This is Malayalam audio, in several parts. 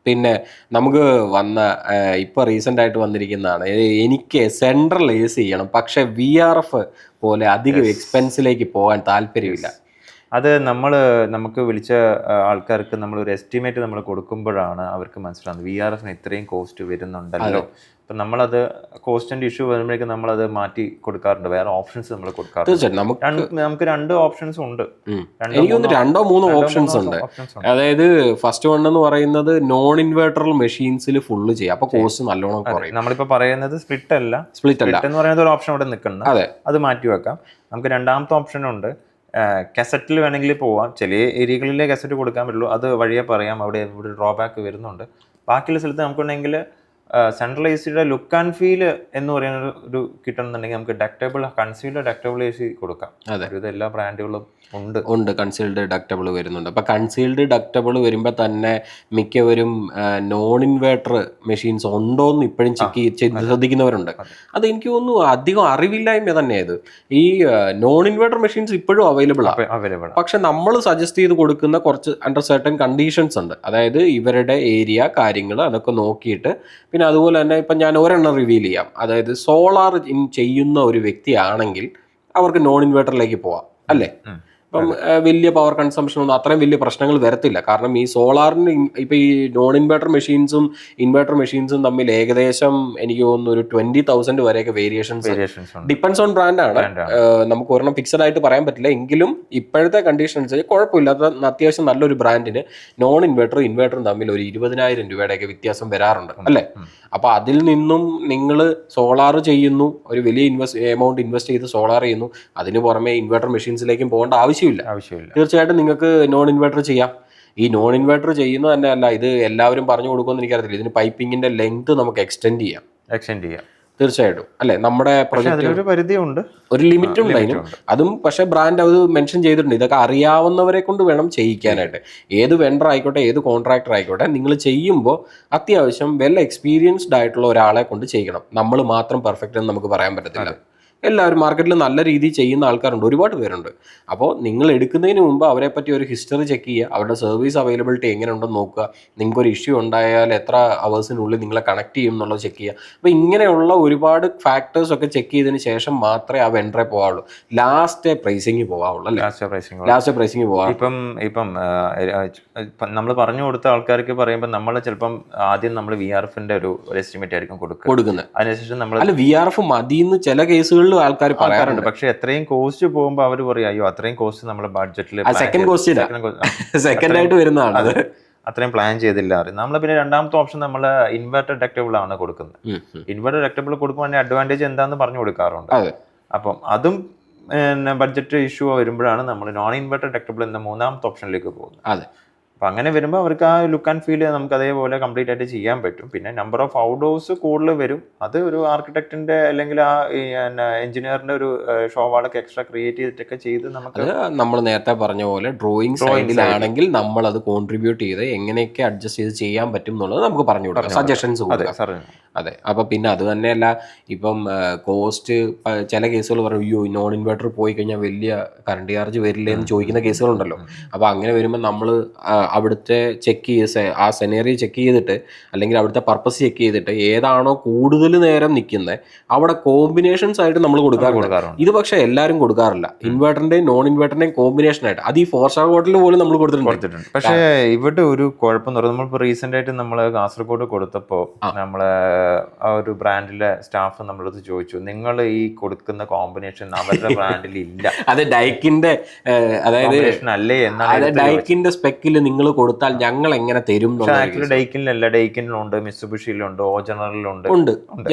പിന്നെ നമുക്ക് വന്ന ഇപ്പോൾ റീസെൻ്റ് ആയിട്ട് വന്നിരിക്കുന്നതാണ് എനിക്ക് സെൻട്രൽ AC ചെയ്യണം, പക്ഷെ VRF പോലെ അധികം എക്സ്പെൻസിലേക്ക് പോകാൻ താല്പര്യമില്ല. അത് നമുക്ക് വിളിച്ച ആൾക്കാർക്ക് നമ്മളൊരു എസ്റ്റിമേറ്റ് നമ്മൾ കൊടുക്കുമ്പോഴാണ് അവർക്ക് മനസ്സിലാകുന്നത് VRFന് ഇത്രയും കോസ്റ്റ് വരുന്നുണ്ടല്ലോ. അപ്പം നമ്മളത് കോസ്റ്റിൻ്റെ ഇഷ്യൂ വരുമ്പോഴേക്കും നമ്മളത് മാറ്റി കൊടുക്കാറുണ്ട്, വേറെ ഓപ്ഷൻസ് നമ്മൾ കൊടുക്കാറുണ്ട്. തീർച്ചയായിട്ടും നമുക്ക് 2 ഓപ്ഷൻസ് ഉണ്ട്. എനിക്ക് തോന്നുന്നു 2-3 ഓപ്ഷൻസ് ഉണ്ട്. അതായത് ഫസ്റ്റ് വൺ എന്ന് പറയുന്നത് നോൺ ഇൻവേർട്ടർ മെഷീൻസിൽ ഫുള്ള് ചെയ്യാം, അപ്പൊ കോസ്റ്റ് നല്ലോണം കുറയും. നമ്മളിപ്പോൾ പറയുന്നത് സ്പ്ലിറ്റ് അല്ല എന്ന് പറയുന്നത് ഒരു ഓപ്ഷൻ ഇവിടെ നിൽക്കണം, അത് മാറ്റി വെക്കാം. നമുക്ക് രണ്ടാമത്തെ ഓപ്ഷനുണ്ട്, കസറ്റിൽ വേണമെങ്കിൽ പോവാം. ചില ഏരിയകളിലെ കസറ്റ് കൊടുക്കാൻ പറ്റുള്ളൂ, അത് വഴിയെ പറയാം, അവിടെ ഇവിടെ ഡ്രോബാക്ക് വരുന്നുണ്ട്. ബാക്കിയുള്ള സ്ഥലത്ത് നമുക്കുണ്ടെങ്കിൽ central AC look and feel എന്ന് പറയുന്ന ഒരു കിട്ടണമെന്നുണ്ടെങ്കിൽ നമുക്ക് കൺസീൽഡ് ഡക്റ്റബിൾ AC കൊടുക്കാം. ഇത് എല്ലാ ബ്രാൻഡുകളും ഉണ്ട് കൺസീൽഡ് ഡക്റ്റബിൾ വരുന്നുണ്ട്. അപ്പോൾ കൺസീൽഡ് ഡക്റ്റബിൾ വരുമ്പോൾ തന്നെ മിക്കവരും നോൺ ഇൻവേർട്ടർ മെഷീൻസ് ഉണ്ടോ എന്ന് ഇപ്പോഴും ശ്രദ്ധിക്കുന്നവരുണ്ട്. അത് എനിക്ക് തോന്നുന്നു അധികം അറിവില്ലായ്മ തന്നെയത്. ഈ നോൺ ഇൻവേർട്ടർ മെഷീൻസ് ഇപ്പോഴും അവൈലബിൾ ആണ്, പക്ഷെ നമ്മൾ സജസ്റ്റ് ചെയ്ത് കൊടുക്കുന്ന കുറച്ച് അണ്ടർ സർട്ടൻ കണ്ടീഷൻസ് ഉണ്ട്. അതായത് ഇവരുടെ ഏരിയ കാര്യങ്ങൾ അതൊക്കെ നോക്കിയിട്ട്, പിന്നെ അതുപോലെ തന്നെ ഇപ്പം ഞാൻ ഒരെണ്ണം റിവീൽ ചെയ്യാം. അതായത് സോളാർ ചെയ്യുന്ന ഒരു വ്യക്തിയാണെങ്കിൽ അവർക്ക് നോൺ ഇൻവേർട്ടറിലേക്ക് പോവാം, അല്ലേ? ഇപ്പം വലിയ പവർ കൺസംഷൻ ഒന്നും അത്രയും വലിയ പ്രശ്നങ്ങൾ വരത്തില്ല. കാരണം ഈ സോളാറിന് ഇപ്പം ഈ നോൺ ഇൻവേർട്ടർ മെഷീൻസും ഇൻവേർട്ടർ മെഷീൻസും തമ്മിൽ ഏകദേശം എനിക്ക് തോന്നുന്നു ഒരു 20,000 വരെയൊക്കെ വേരിയേഷൻസ് ഡിപ്പെൻസ് ഓൺ ബ്രാൻഡാണ്. നമുക്ക് ഒരെണ്ണം ഫിക്സഡ് ആയിട്ട് പറയാൻ പറ്റില്ല. എങ്കിലും ഇപ്പോഴത്തെ കണ്ടീഷൻ അനുസരിച്ച് കുഴപ്പമില്ലാത്ത അത്യാവശ്യം നല്ലൊരു ബ്രാൻഡിന് നോൺ ഇൻവേർട്ടറും തമ്മിൽ ഒരു 20,000 രൂപയുടെയൊക്കെ വ്യത്യാസം വരാറുണ്ട്, അല്ലേ? അപ്പോൾ അതിൽ നിന്നും നിങ്ങൾ സോളാർ ചെയ്യുന്നു, ഒരു വലിയ എമൗണ്ട് ഇൻവെസ്റ്റ് ചെയ്ത് സോളാർ ചെയ്യുന്നു, അതിന് പുറമെ ഇൻവേർട്ടർ മെഷീൻസിലേക്കും പോകേണ്ട ആവശ്യമില്ല. തീർച്ചയായിട്ടും നിങ്ങൾക്ക് നോൺ ഇൻവേർട്ടർ ചെയ്യാം. ഈ നോൺ ഇൻവേർട്ടർ ചെയ്യുന്നത് തന്നെ അല്ല, ഇത് എല്ലാവരും പറഞ്ഞു കൊടുക്കുമെന്ന് എനിക്കറിയത്തില്ല. ഇതിന് പൈപ്പിങ്ങിന്റെ ലെങ്ത് നമുക്ക് എക്സ്റ്റെൻഡ് ചെയ്യാം. തീർച്ചയായിട്ടും, അല്ലെ? നമ്മുടെ ഒരു പരിധിയുണ്ട്, ഒരു ലിമിറ്റ് ഉണ്ട് അതിനും. അതും പക്ഷെ ബ്രാൻഡ് അത് മെൻഷൻ ചെയ്തിട്ടുണ്ട്. ഇതൊക്കെ അറിയാവുന്നവരെ കൊണ്ട് വേണം ചെയ്യിക്കാനായിട്ട്. ഏത് വെണ്ടർ ആയിക്കോട്ടെ, ഏത് കോൺട്രാക്ടർ ആയിക്കോട്ടെ, നിങ്ങൾ ചെയ്യുമ്പോൾ അത്യാവശ്യം വെൽ എക്സ്പീരിയൻസ്ഡ് ആയിട്ടുള്ള ഒരാളെ കൊണ്ട് ചെയ്യണം. നമ്മൾ മാത്രം പെർഫെക്റ്റ് എന്ന് നമുക്ക് പറയാൻ പറ്റത്തില്ല. എല്ലാവരും മാർക്കറ്റിൽ നല്ല രീതിയിൽ ചെയ്യുന്ന ആൾക്കാരുണ്ട്, ഒരുപാട് പേരുണ്ട്. അപ്പോൾ നിങ്ങൾ എടുക്കുന്നതിന് മുമ്പ് അവരെ പറ്റി ഒരു ഹിസ്റ്ററി ചെക്ക് ചെയ്യുക, അവരുടെ സർവീസ് അവൈലബിലിറ്റി എങ്ങനെ ഉണ്ടെന്ന് നോക്കുക, നിങ്ങൾക്കൊരു ഇഷ്യൂ ഉണ്ടായാൽ എത്ര അവേഴ്സിനുള്ളിൽ നിങ്ങളെ കണക്ട് ചെയ്യും എന്നുള്ളത് ചെക്ക് ചെയ്യുക. അപ്പോൾ ഇങ്ങനെയുള്ള ഒരുപാട് ഫാക്ടേഴ്സ് ഒക്കെ ചെക്ക് ചെയ്തതിന് ശേഷം മാത്രമേ ആ വെണ്ടറെ പോകാവുള്ളൂ. ലാസ്റ്റ് പ്രൈസിങ് പോകാവുള്ളൂ, അല്ലേ? ലാസ്റ്റ് പ്രൈസിങ് പോകാം. ഇപ്പം നമ്മൾ പറഞ്ഞു കൊടുത്ത ആൾക്കാർക്ക് പറയുമ്പോൾ നമ്മൾ ചിലപ്പം ആദ്യം നമ്മൾ VRFന്റെ ഒരു എസ്റ്റിമേറ്റ് ആയിരിക്കും കൊടുക്കുന്നത്. അതിനുശേഷം നമ്മൾ VRF മതിയെന്ന് ചില കേസുകളിൽ ആൾക്കാർ പറയാറുണ്ട്. പക്ഷെ എത്രയും കോസ്റ്റ് പോകുമ്പോൾ അവർ പറയും, അയ്യോ അത്രയും കോസ്റ്റ് നമ്മുടെ ബഡ്ജറ്റിൽ സെക്കൻഡ് ആയിട്ട് വരുന്നതാണ്, അത് അത്രയും പ്ലാൻ ചെയ്തില്ല. നമ്മൾ പിന്നെ രണ്ടാമത്തെ ഓപ്ഷൻ നമ്മൾ ഇൻവെർട്ടർ ഡക്റ്റബിൾ ആണ് കൊടുക്കുന്നത്. ഇൻവെർട്ടർ ഡക്റ്റബിൾ കൊടുക്കുമ്പോൾ അഡ്വാൻറ്റേജ് എന്താണെന്ന് പറഞ്ഞു കൊടുക്കാറുണ്ട്. അപ്പം അതും ബഡ്ജറ്റ് ഇഷ്യൂ വരുമ്പോഴാണ് നമ്മൾ നോൺ ഇൻവെർട്ടർ ഡക്റ്റബിൾ എന്ന മൂന്നാമത്തെ ഓപ്ഷനിലേക്ക് പോകുന്നത്. അപ്പം അങ്ങനെ വരുമ്പോൾ അവർക്ക് ആ ലുക്ക് ആൻഡ് ഫീൽ നമുക്ക് അതേപോലെ കംപ്ലീറ്റ് ആയിട്ട് ചെയ്യാൻ പറ്റും. പിന്നെ നമ്പർ ഓഫ് ഔട്ട്ഡോഴ്സ് കൂടുതൽ വരും. അത് ഒരു ആർക്കിടെക്റ്റിന്റെ അല്ലെങ്കിൽ ആ എഞ്ചിനീയറിന്റെ ഒരു ഷോവാളൊക്കെ എക്സ്ട്രാ ക്രിയേറ്റ് ചെയ്തിട്ടൊക്കെ ചെയ്ത് നമുക്ക് നമ്മൾ നേരത്തെ പറഞ്ഞ പോലെ ഡ്രോയിങ് സൈഡിലാണെങ്കിൽ നമ്മൾ അത് കോൺട്രിബ്യൂട്ട് ചെയ്ത് എങ്ങനെയൊക്കെ അഡ്ജസ്റ്റ് ചെയ്ത് ചെയ്യാൻ പറ്റും എന്നുള്ളത് നമുക്ക് പറഞ്ഞു കൊടുക്കാം, സജഷൻസ് കൊടുക്കാം. അതെ. അപ്പൊ പിന്നെ അത് തന്നെയല്ല, ഇപ്പം കോസ്റ്റ് ചില കേസുകൾ പറയും, അയ്യോ നോൺ ഇൻവെർട്ടർ പോയി കഴിഞ്ഞാൽ വലിയ കറണ്ട് ചാർജ് വരില്ലേ എന്ന് ചോദിക്കുന്ന കേസുകളുണ്ടല്ലോ. അപ്പൊ അങ്ങനെ വരുമ്പോൾ നമ്മൾ അവിടുത്തെ ചെക്ക് ചെയ്ത് ആ സെനേറിയോ ചെക്ക് ചെയ്തിട്ട്, അല്ലെങ്കിൽ അവിടുത്തെ പർപ്പസ് ചെക്ക് ചെയ്തിട്ട് ഏതാണോ കൂടുതൽ നേരം നിൽക്കുന്നത് അവിടെ കോമ്പിനേഷൻസ് ആയിട്ട് നമ്മൾ കൊടുക്കാറുണ്ട്. ഇത് പക്ഷേ എല്ലാവരും കൊടുക്കാറില്ല. ഇൻവെർട്ടറിന്റെയും നോൺ ഇൻവെർട്ടറിന്റെയും കോമ്പിനേഷൻ ആയിട്ട്. അത് ഈ 4-star ഹോട്ടലിൽ പോലും നമ്മൾ കൊടുത്തിട്ടുണ്ട്. പക്ഷേ ഇവിടെ ഒരു കുഴപ്പം എന്ന് പറയുന്നത്, നമ്മളിപ്പോൾ റീസെന്റ് ആയിട്ട് നമ്മൾ കാസർഗോഡ് കൊടുത്തപ്പോൾ നമ്മളെ ആ ഒരു ബ്രാൻഡിലെ സ്റ്റാഫ് നമ്മളത് ചോദിച്ചു, നിങ്ങൾ ഈ കൊടുക്കുന്ന കോമ്പിനേഷൻ അവരുടെ ബ്രാൻഡിൽ ഇല്ല, അത് ഡൈക്കിന്റെ അതായത് അല്ലേ എന്നാണ്. ഡൈക്കിന്റെ സ്പെക്കിൽ നിങ്ങൾ കൊടുത്താൽ ഞങ്ങൾ എങ്ങനെ തരും? ഡൈക്കിനിലല്ല, ഡൈക്കിനിലുണ്ട്, മിത്സുബിഷിയിലുണ്ട്, ജനറലിലുണ്ട്.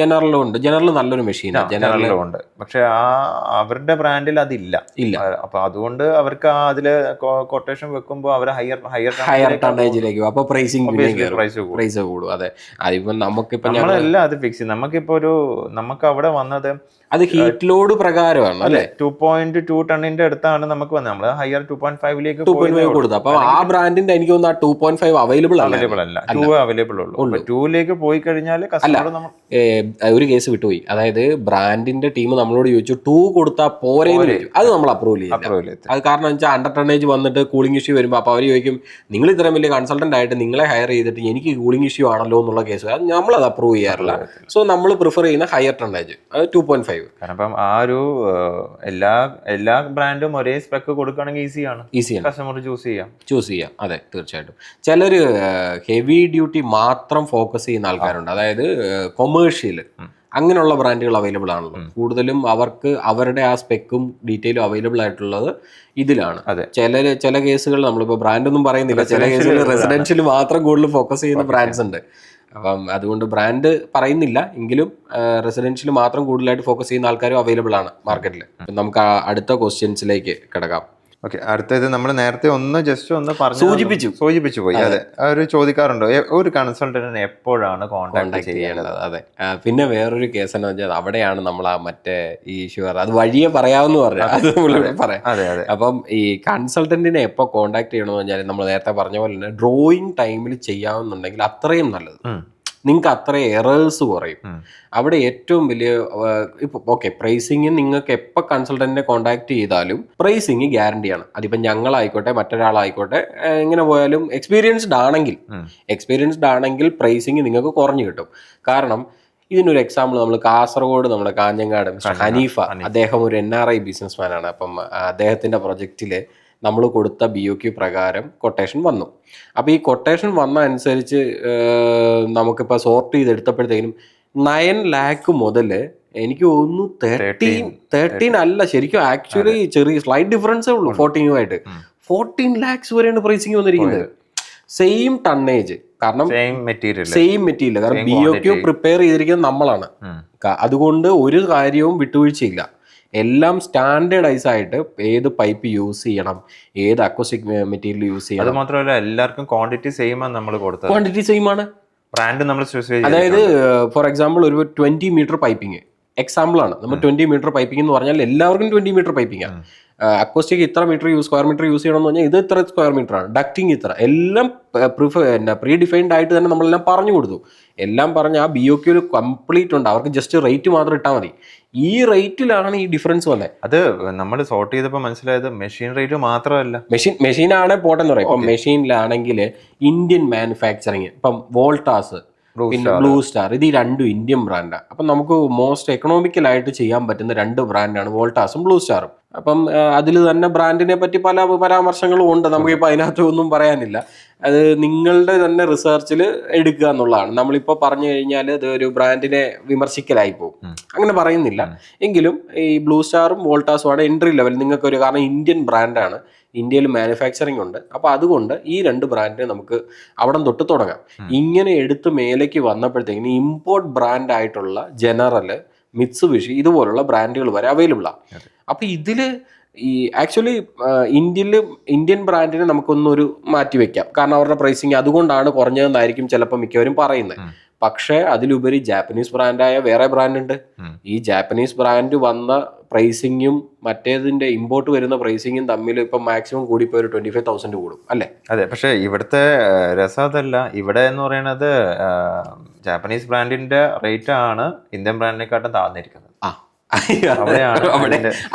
ജനറൽ നല്ലൊരു മെഷീനാണ്, ജനറലും ഉണ്ട്. പക്ഷെ അവരുടെ ബ്രാൻഡിൽ അതില്ല. അപ്പൊ അതുകൊണ്ട് അവർക്ക് അതില് കൊട്ടേഷൻ വെക്കുമ്പോൾ അവർ ഹയർ ടണ്ണേജിലേക്ക് അപ്പൊ പ്രൈസ് കൂടും. അതെ, അതിപ്പോ നമുക്കിപ്പോ നമ്മളല്ല അത് ഫിക്സ് ചെയ്യും. നമുക്ക് അവിടെ വന്നത് അത് ഹീറ്റ് ലോഡ് പ്രകാരമാണ് അല്ലെ. 2.2 ടണ്ണിന്റെ അടുത്താണ് നമുക്ക് വന്നത്. നമ്മള് ഹയർ 2.5 കൊടുത്തു. അപ്പൊ ആ ബ്രാൻഡിന്റെ എനിക്ക് തോന്നുന്നു 2.5 അവൈലബിൾ അല്ല, 2 അവൈലബിൾ ഉള്ളൂ. 2 പോയി കഴിഞ്ഞാൽ കസ്റ്റമർ ഒരു കേസ് വിട്ടുപോയി. അതായത് ബ്രാൻഡിന്റെ ടീം നമ്മളോട് ചോദിച്ചു 2 കൊടുത്താൽ പോരേന്ന് ചോദിച്ചു. അത് നമ്മൾ അപ്രൂവ് ചെയ്യില്ല. അത് കാരണം വെച്ചാൽ അണ്ടർ ടണ്ണേജ് വന്നിട്ട് കൂളിംഗ് ഇഷ്യൂ വരുമ്പോൾ അപ്പൊ അവർ ചോദിക്കും നിങ്ങൾ ഇത്രയും വലിയ കൺസൾട്ടന്റ് ആയിട്ട് നിങ്ങളെ ഹയർ ചെയ്തിട്ട് എനിക്ക് കൂളിംഗ് ഇഷ്യൂ ആണല്ലോ എന്നുള്ള കേസ്. അത് നമ്മളത് അപ്രൂവ് ചെയ്യാറില്ല. സോ നമ്മൾ പ്രിഫർ ചെയ്യുന്ന ഹയർ ടണ്ണേജ് 2.5. കാരണം അപ്പം ആ ഒരു എല്ലാ ബ്രാൻഡും ഒരേ സ്പെക്ക് കൊടുക്കുകയാണെങ്കിൽ ഈസിയാണ് കസ്റ്റമർ ചൂസ് ചെയ്യാം. അതെ, തീർച്ചയായിട്ടും. ചിലര് ഹെവി ഡ്യൂട്ടി മാത്രം ഫോക്കസ് ചെയ്യുന്ന ആൾക്കാരുണ്ട്. അതായത് കൊമേഴ്ഷ്യൽ അങ്ങനെയുള്ള ബ്രാൻഡുകൾ അവൈലബിൾ ആണല്ലോ. കൂടുതലും അവർക്ക് അവരുടെ ആ സ്പെക്കും ഡീറ്റെയിലും അവൈലബിൾ ആയിട്ടുള്ളത് ഇതിലാണ്. ചില കേസുകൾ നമ്മളിപ്പോൾ ബ്രാൻഡൊന്നും പറയുന്നില്ല, ചില കേസുകൾ റെസിഡൻഷ്യൽ മാത്രം കൂടുതൽ ഫോക്കസ് ചെയ്യുന്ന ബ്രാൻഡ്സ് ഉണ്ട്. അപ്പം അതുകൊണ്ട് ബ്രാൻഡ് പറയുന്നില്ല എങ്കിലും റെസിഡൻഷ്യൽ മാത്രം കൂടുതലായിട്ട് ഫോക്കസ് ചെയ്യുന്ന ആൾക്കാരും അവൈലബിൾ ആണ് മാർക്കറ്റിൽ. നമുക്ക് അടുത്ത ക്വസ്റ്റ്യൻസിലേക്ക് കിടക്കാം. ഓക്കെ, അടുത്തത് നമ്മൾ നേരത്തെ ഒന്ന് സൂചിപ്പിച്ചു പോയി. അതെ, ഒരു ചോദിക്കാറുണ്ടോ ഒരു കൺസൾട്ടന്റിനെ എപ്പോഴാണ് കോൺടാക്ട് ചെയ്യേണ്ടത്? അതെ, പിന്നെ വേറൊരു കേസ് എന്ന് വെച്ചാൽ അവിടെയാണ് നമ്മൾ ആ മറ്റേ ഈ ഇഷ്യൂ അത് വഴിയെ പറയാമെന്ന് പറഞ്ഞു, അത് നമ്മളിവിടെ പറയാം. അപ്പം ഈ കൺസൾട്ടന്റിനെ എപ്പോൾ കോൺടാക്ട് ചെയ്യണമെന്ന് പറഞ്ഞാൽ നമ്മൾ നേരത്തെ പറഞ്ഞ പോലെ തന്നെ ഡ്രോയിങ് ടൈമിൽ ചെയ്യാവുന്നുണ്ടെങ്കിൽ അത്രയും നല്ലത്. നിങ്ങൾക്ക് അത്ര എറേഴ്സ് കുറയും. അവിടെ ഏറ്റവും വലിയ ഇപ്പൊ ഓക്കെ, പ്രൈസിങ് നിങ്ങൾക്ക് എപ്പോൾ കൺസൾട്ടന്റിനെ കോൺടാക്ട് ചെയ്താലും പ്രൈസിങ് ഗ്യാരണ്ടിയാണ്. അതിപ്പോൾ ഞങ്ങളായിക്കോട്ടെ മറ്റൊരാളായിക്കോട്ടെ എങ്ങനെ പോയാലും എക്സ്പീരിയൻസ്ഡ് ആണെങ്കിൽ പ്രൈസിങ് നിങ്ങൾക്ക് കുറഞ്ഞു കിട്ടും. കാരണം ഇതിനൊരു എക്സാമ്പിൾ നമ്മൾ കാസർഗോഡ് നമ്മുടെ കാഞ്ഞങ്ങാട് മിസ്റ്റർ ഹനീഫ, അദ്ദേഹം ഒരു NRI ബിസിനസ്മാനാണ്. അപ്പം അദ്ദേഹത്തിന്റെ പ്രൊജക്റ്റില് നമ്മൾ കൊടുത്ത BOQ പ്രകാരം കൊട്ടേഷൻ വന്നു. അപ്പോൾ ഈ കൊട്ടേഷൻ വന്ന അനുസരിച്ച് നമുക്കിപ്പോൾ സോർട്ട് ചെയ്തെടുത്തപ്പോഴത്തേക്കും 9 lakh മുതൽ എനിക്ക് തോന്നുന്നു 13 അല്ല, ശരിക്കും ആക്ച്വലി ചെറിയ സ്ലൈറ്റ് ഡിഫറൻസേ ഉള്ളൂ 14 14 lakhs വരെയാണ് പ്രൈസിങ് വന്നിരിക്കുന്നത്. സെയിം ടണ്ണേജ്, കാരണം സെയിം മെറ്റീരിയൽ, കാരണം BOQ പ്രിപ്പയർ ചെയ്തിരിക്കുന്നത് നമ്മളാണ്. അതുകൊണ്ട് ഒരു കാര്യവും വിട്ടുവീഴ്ചയില്ല. എല്ലാം സ്റ്റാൻഡേർഡൈസ് ആയിട്ട് ഏത് പൈപ്പ് യൂസ് ചെയ്യണം, ഏത് അക്വസ്റ്റിക് മെറ്റീരിയൽ യൂസ് ചെയ്യണം. അത് മാത്രമല്ല എല്ലാവർക്കും ക്വാണ്ടിറ്റി സെയിം ആണ്. നമ്മൾ കൊടുത്തത് ക്വാണ്ടിറ്റി സെയിം ആണ്. ബ്രാൻഡ് നമ്മൾ അതായത് ഫോർ എക്സാമ്പിൾ ഒരു 20 മീറ്റർ പൈപ്പിംഗ് എക്സാമ്പിൾ ആണ്. നമ്മൾ 20 മീറ്റർ പൈപ്പിംഗ് എന്ന് പറഞ്ഞാൽ എല്ലാവർക്കും 20 മീറ്റർ പൈപ്പിംഗ് ആണ്. അക്വസ്റ്റിക് ഇത്ര സ്ക്വയർ മീറ്റർ യൂസ് ചെയ്യണമെന്ന് പറഞ്ഞാൽ ഇത് ഇത്ര സ്ക്വയർ മീറ്റർ ആണ്, ഡക്റ്റിംഗ് ഇത്ര, എല്ലാം പ്രീ ഡിഫൈൻഡ് ആയിട്ട് തന്നെ നമ്മളെല്ലാം പറഞ്ഞു കൊടുത്തു. എല്ലാം പറഞ്ഞ് ആ BOQ കംപ്ലീറ്റ് ഉണ്ട്. അവർക്ക് ജസ്റ്റ് റേറ്റ് മാത്രം ഇട്ടാൽ മതി. ഈ റേറ്റിലാണ് ഈ ഡിഫറൻസ് വന്നത്. അത് നമ്മൾ സോർട്ട് ചെയ്തപ്പോൾ മനസ്സിലായത് മെഷീൻ റേറ്റ് മാത്രമല്ല, മെഷീനാണ് പോട്ടെന്ന് പറയും. ഇപ്പം മെഷീനിലാണെങ്കിൽ ഇന്ത്യൻ മാനുഫാക്ചറിങ്, ഇപ്പം വോൾട്ടാസ് പിന്നെ ബ്ലൂ സ്റ്റാർ, ഇത് ഈ രണ്ടും ഇന്ത്യൻ ബ്രാൻഡാണ്. അപ്പം നമുക്ക് മോസ്റ്റ് എക്കണോമിക്കലായിട്ട് ചെയ്യാൻ പറ്റുന്ന 2 ബ്രാൻഡാണ് വോൾട്ടാസും ബ്ലൂ സ്റ്റാറും. അപ്പം അതിൽ തന്നെ ബ്രാൻഡിനെ പറ്റി പല പരാമർശങ്ങളും ഉണ്ട്, നമുക്കിപ്പോൾ അതിനകത്ത് ഒന്നും പറയാനില്ല. അത് നിങ്ങളുടെ തന്നെ റിസർച്ചിൽ എടുക്കുക എന്നുള്ളതാണ്. നമ്മളിപ്പോൾ പറഞ്ഞു കഴിഞ്ഞാൽ അത് ഒരു ബ്രാൻഡിനെ വിമർശിക്കലായി പോകും, അങ്ങനെ പറയുന്നില്ല. എങ്കിലും ഈ ബ്ലൂ സ്റ്റാറും വോൾട്ടാസും ആണ് എൻട്രി ലെവൽ നിങ്ങൾക്കൊരു, കാരണം ഇന്ത്യൻ ബ്രാൻഡാണ്, ഇന്ത്യയിൽ മാനുഫാക്ചറിങ് ഉണ്ട്. അപ്പോൾ അതുകൊണ്ട് ഈ 2 ബ്രാൻഡ് നമുക്ക് അവിടെ തൊട്ട് തുടങ്ങാം. ഇങ്ങനെ എടുത്ത് മേലേക്ക് വന്നപ്പോഴത്തേക്കിന് ഇമ്പോർട്ട് ബ്രാൻഡ് ആയിട്ടുള്ള ജനറൽ, മിത്സുബിഷി ഇതുപോലുള്ള ബ്രാൻഡുകൾ വരെ അവൈലബിൾ ആണ്. അപ്പോൾ ഇതില് ഈ ആക്ച്വലി ഇന്ത്യൻ ബ്രാൻഡിനെ നമുക്കൊന്നൊരു മാറ്റി വെക്കാം, കാരണം അവരുടെ പ്രൈസിങ് അതുകൊണ്ടാണ് കുറഞ്ഞതെന്നായിരിക്കും ചിലപ്പോൾ മിക്കവരും പറയുന്നത്. പക്ഷേ അതിലുപരി ജാപ്പനീസ് ബ്രാൻഡായ വേറെ ബ്രാൻഡ് ഉണ്ട്. ഈ ജാപ്പനീസ് ബ്രാൻഡ് വന്ന പ്രൈസിങ്ങും മറ്റേതിന്റെ ഇമ്പോർട്ട് വരുന്ന പ്രൈസിങ്ങും തമ്മിൽ ഇപ്പം മാക്സിമം കൂടിപ്പോ ഒരു 25,000 കൂടും അല്ലേ? അതെ, പക്ഷെ ഇവിടുത്തെ രസം അതല്ല. ഇവിടെ എന്ന് പറയുന്നത് ജാപ്പനീസ് ബ്രാൻഡിന്റെ റേറ്റ് ആണ് ഇന്ത്യൻ ബ്രാൻഡിനെക്കാട്ടും താഴ്ന്നിരിക്കുന്നത്.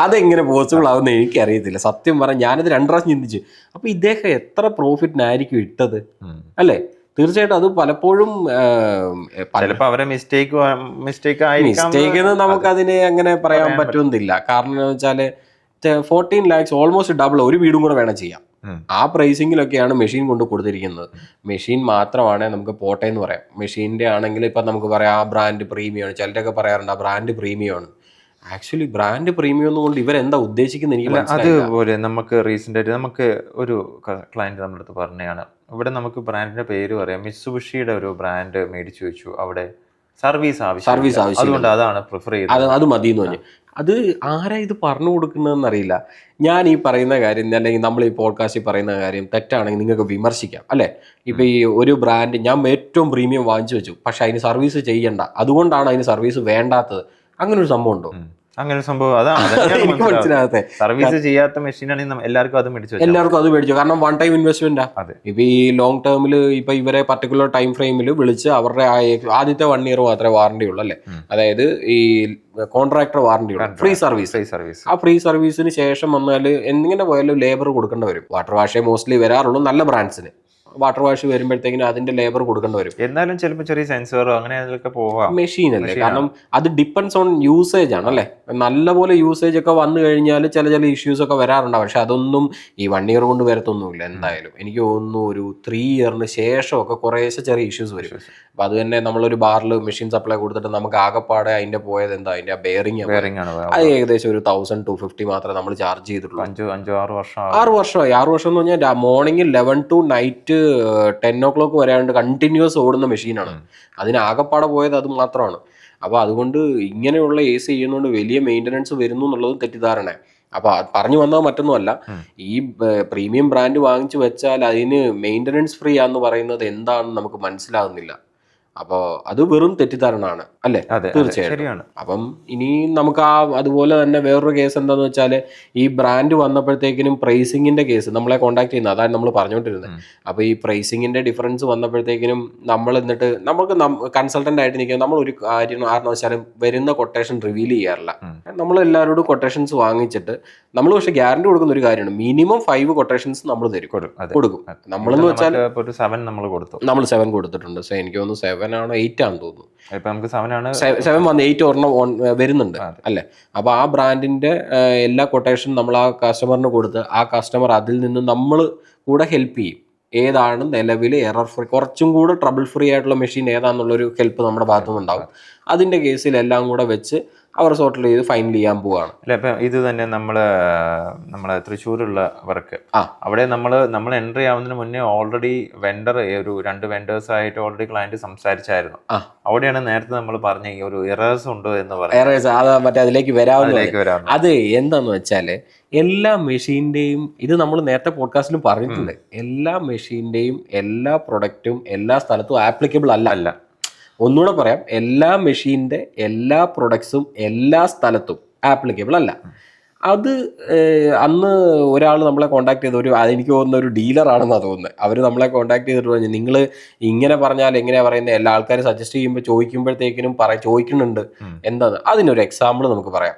അതെങ്ങനെ പോസിബിൾ ആവുന്ന എനിക്ക് അറിയത്തില്ല സത്യം പറഞ്ഞാൽ. ഞാനത് 2 പ്രാവശ്യം ചിന്തിച്ചു. അപ്പൊ ഇദ്ദേഹം എത്ര പ്രോഫിറ്റിനായിരിക്കും ഇട്ടത് അല്ലേ? തീർച്ചയായിട്ടും അത് പലപ്പോഴും മിസ്റ്റേക്ക് നമുക്കതിനെ അങ്ങനെ പറയാൻ പറ്റുന്നില്ല. കാരണം എന്ന് വെച്ചാല് 14 lakhs ഓൾമോസ്റ്റ് ഡബിൾ, ഒരു വീടും കൂടെ വേണം ചെയ്യാം. ആ പ്രൈസിങ്ങിലൊക്കെയാണ് മെഷീൻ കൊണ്ട് കൊടുത്തിരിക്കുന്നത്. മെഷീൻ മാത്രമാണ് നമുക്ക് പോട്ടെ എന്ന് പറയാം. മെഷീൻ്റെ ആണെങ്കിൽ ഇപ്പം നമുക്ക് പറയാം ആ ബ്രാൻഡ് പ്രീമിയം ആണ്, ചിലരൊക്കെ പറയാറുണ്ട് ആ ബ്രാൻഡ് പ്രീമിയം ആണ്. ആക്ച്വലി ബ്രാൻഡ് പ്രീമിയം കൊണ്ട് ഇവരെന്താ ഉദ്ദേശിക്കുന്നത് എനിക്ക് മനസ്സിലായില്ല. അതുപോലെ നമുക്ക് റീസെന്റ് ആയിട്ട് നമുക്ക് ഒരു ക്ലയന്റ് നമ്മുടെ അടുത്ത് പറഞ്ഞതാണ്, ഇവിടെ നമുക്ക് ബ്രാൻഡിന്റെ പേര് പറയാം, മിത്സുബിഷിയുടെ ഒരു ബ്രാൻഡ് മേടിച്ചു വെച്ചു, അവിടെ സർവീസ് സർവീസ് ആവശ്യം അതുകൊണ്ട് അതാണ് പ്രിഫർ ചെയ്തത്. അത് മതി എന്ന് പറഞ്ഞു. അത് ആരാ ഇത് പറഞ്ഞു കൊടുക്കുന്നതെന്ന് അറിയില്ല. ഞാൻ ഈ പറയുന്ന കാര്യം അല്ലെങ്കിൽ നമ്മൾ ഈ പോഡ്കാസ്റ്റിൽ പറയുന്ന കാര്യം തെറ്റാണെങ്കിൽ നിങ്ങൾക്ക് വിമർശിക്കാം അല്ലേ. ഇപ്പൊ ഈ ഒരു ബ്രാൻഡ് ഞാൻ ഏറ്റവും പ്രീമിയം വാങ്ങിച്ചു വെച്ചു, പക്ഷെ അതിന് സർവീസ് ചെയ്യണ്ട, അതുകൊണ്ടാണ് അതിന് സർവീസ് വേണ്ടാത്തത്, അങ്ങനെ ഒരു സംഭവം ഉണ്ടോ? അങ്ങനെ ഒരു സംഭവം അതാണ് എനിക്ക് മനസ്സിലാകത്തെ. സർവീസ് ചെയ്യാത്ത മെഷീനാണെങ്കിൽ എല്ലാവർക്കും അത് മേടിച്ചു, എല്ലാവർക്കും അത് മേടിച്ചു. കാരണം വൺ ടൈം ഇൻവെസ്റ്റ്മെന്റാ. ഇപ്പൊ ഈ ലോങ് ടേമിൽ ഇപ്പൊ ഇവരെ പർട്ടിക്കുലർ ടൈം ഫ്രെയിമിൽ വിളിച്ച് അവരുടെ ആദ്യത്തെ 1 year മാത്രമേ വാറണ്ടി ഉള്ളൂ അല്ലേ. അതായത് ഈ കോൺട്രാക്ടർ വാറണ്ടി ഉള്ളൂ, ഫ്രീ സർവീസ്. ആ ഫ്രീ സർവീസിന് ശേഷം വന്നാൽ എങ്ങനെ പോയാലും ലേബർ കൊടുക്കേണ്ടി വരും. വാട്ടർ വാഷേ മോസ്റ്റ്ലി വരാറുള്ളൂ നല്ല ബ്രാൻഡ്സിന്. വാട്ടർ വാഷ് വരുമ്പോഴത്തേക്കിനും അതിന്റെ ലേബർ കൊടുക്കേണ്ടി വരും. എന്നാലും ചിലപ്പോൾ ചെറിയ സെൻസറോ അങ്ങനെ അതിലൊക്കെ പോവാം. മെഷീൻ അല്ലേ, കാരണം അത് ഡിപ്പെൻഡ്സ് ഓൺ യൂസേജ് ആണ് അല്ലേ. നല്ലപോലെ യൂസേജ് ഒക്കെ വന്നു കഴിഞ്ഞാൽ ചില ഇഷ്യൂസ് ഒക്കെ വരാറുണ്ടാവും. പക്ഷെ അതൊന്നും ഈ 1 year കൊണ്ട് വരത്തൊന്നുമില്ല. എന്തായാലും എനിക്ക് തോന്നുന്നു ഒരു 3 year ശേഷമൊക്കെ കുറേശ്ശെ ചെറിയ ഇഷ്യൂസ് വരും. അപ്പൊ അത് തന്നെ നമ്മളൊരു ബാറിൽ മെഷീൻ സപ്ലൈ കൊടുത്തിട്ട് നമുക്ക് ആകെപ്പാടെ അതിന്റെ പോയത് എന്താ, അതിന്റെ ബെയറിംഗ് ആണ്. അത് ഏകദേശം ഒരു 1250 മാത്രമേ നമ്മൾ ചാർജ് ചെയ്തിട്ടുള്ളൂ. 6 വർഷമായി. 6 വർഷം എന്ന് പറഞ്ഞാൽ മോർണിംഗ് 11 to നൈറ്റ് 10 o'clock വരെയാണ്ട് കണ്ടിന്യൂസ് ഓടുന്ന മെഷീനാണ്. അതിന് ആകെപ്പാടെ പോയത് അത് മാത്രമാണ്. അപ്പോൾ അതുകൊണ്ട് ഇങ്ങനെയുള്ള AC ചെയ്യുന്നതുകൊണ്ട് വലിയ മെയിൻ്റനൻസ് വരുന്നു എന്നുള്ളതും തെറ്റിദ്ധാരണ. അപ്പോൾ പറഞ്ഞു വന്നാൽ മറ്റൊന്നുമല്ല, ഈ പ്രീമിയം ബ്രാൻഡ് വാങ്ങിച്ചു വെച്ചാൽ അതിന് മെയിൻ്റനൻസ് ഫ്രീ ആണെന്ന് പറയുന്നത് എന്താണെന്ന് നമുക്ക് മനസ്സിലാകുന്നില്ല. അപ്പോൾ അത് വെറും തെറ്റിദ്ധാരണയാണ് അല്ലേ. തീർച്ചയായിട്ടും. അപ്പം ഇനി നമുക്ക് അതുപോലെ തന്നെ വേറൊരു കേസ് എന്താന്ന് വെച്ചാൽ, ഈ ബ്രാൻഡ് വന്നപ്പോഴത്തേക്കിനും പ്രൈസിങ്ങിന്റെ കേസ് നമ്മളെ കോൺടാക്ട് ചെയ്യുന്നത്, അതാണ് നമ്മൾ പറഞ്ഞുകൊണ്ടിരുന്നത്. അപ്പോൾ ഈ പ്രൈസിങ്ങിന്റെ ഡിഫറൻസ് വന്നപ്പോഴത്തേക്കിനും നമ്മൾ എന്നിട്ട് നമുക്ക് കൺസൾട്ടന്റ് ആയിട്ട് നിൽക്കുക, നമ്മൾ ഒരു കാരണവശാലും വരുന്ന കൊട്ടേഷൻ റിവീൽ ചെയ്യാറില്ല. നമ്മൾ എല്ലാവരോടും കൊട്ടേഷൻസ് വാങ്ങിച്ചിട്ട് നമ്മൾ പക്ഷെ ഗ്യാരണ്ടി കൊടുക്കുന്ന ഒരു കാര്യമാണ്, മിനിമം 5 കൊട്ടേഷൻസ് നമ്മൾ കൊടുക്കും. നമ്മളെന്ന് വെച്ചാൽ നമ്മൾ 7 കൊടുത്തിട്ടുണ്ട്. സോ എനിക്ക് തോന്നുന്നു 7 ആണോ 8 ആണെന്ന് തോന്നുന്നു. 7 വന്ന് 8 ഒരെണ്ണം വരുന്നുണ്ട് അല്ലേ. അപ്പൊ ആ ബ്രാൻഡിന്റെ എല്ലാ കൊട്ടേഷൻ നമ്മൾ ആ കസ്റ്റമറിന് കൊടുത്ത് ആ കസ്റ്റമർ അതിൽ നിന്ന് നമ്മൾ കൂടെ ഹെൽപ്പ് ചെയ്യും. ഏതാണ് നിലവിൽ എറർ ഫ്രീ, കുറച്ചും കൂടെ ട്രബിൾ ഫ്രീ ആയിട്ടുള്ള മെഷീൻ ഏതാണെന്നുള്ളൊരു ഹെൽപ്പ് നമ്മുടെ ഭാഗത്തുനിന്ന് ഉണ്ടാവും. അതിന്റെ കേസിൽ എല്ലാം കൂടെ വെച്ച് അവർ സോർട്ട് ചെയ്ത് ഫൈനൽ ചെയ്യാൻ പോവാണ്. അല്ല, ഇപ്പം ഇത് തന്നെ നമ്മളെ തൃശ്ശൂരുള്ള വർക്ക്, അവിടെ നമ്മൾ എൻട്രി ആവുന്നതിന് മുന്നേ ഓൾറെഡി വെണ്ടർ ഒരു 2 വെണ്ടേഴ്സ് ആയിട്ട് ഓൾറെഡി ക്ലയന്റ് സംസാരിച്ചായിരുന്നു. അവിടെയാണ് നേരത്തെ നമ്മൾ പറഞ്ഞ ഈ ഒരു എറേഴ്സ് ഉണ്ടോ എന്ന് പറഞ്ഞത്. അതിലേക്ക് വരാവുന്ന അത് എന്താന്ന് വെച്ചാല്, എല്ലാ മെഷീന്റെയും ഇത് നമ്മൾ നേരത്തെ പോഡ്കാസ്റ്റിലും പറഞ്ഞിട്ടുണ്ട്, എല്ലാ മെഷീന്റെയും എല്ലാ പ്രൊഡക്റ്റും എല്ലാ സ്ഥലത്തും ആപ്ലിക്കബിൾ അല്ല. ഒന്നുകൂടെ പറയാം, എല്ലാ മെഷീൻ്റെ എല്ലാ പ്രൊഡക്ട്സും എല്ലാ സ്ഥലത്തും ആപ്ലിക്കബിൾ അല്ല. അത് അന്ന് ഒരാൾ നമ്മളെ കോൺടാക്ട് ചെയ്ത അതെനിക്ക് തോന്നുന്ന ഒരു ഡീലറാണെന്നാണ് തോന്നുന്നത്. അവർ നമ്മളെ കോൺടാക്ട് ചെയ്തിട്ട് പറഞ്ഞു, നിങ്ങൾ ഇങ്ങനെ പറഞ്ഞാൽ എങ്ങനെയാ പറയുന്നത്, എല്ലാ ആൾക്കാരും സജസ്റ്റ് ചെയ്യുമ്പോൾ ചോദിക്കുമ്പോഴത്തേക്കിനും ചോദിക്കുന്നുണ്ട് എന്താണ്. അതിനൊരു എക്സാമ്പിൾ നമുക്ക് പറയാം.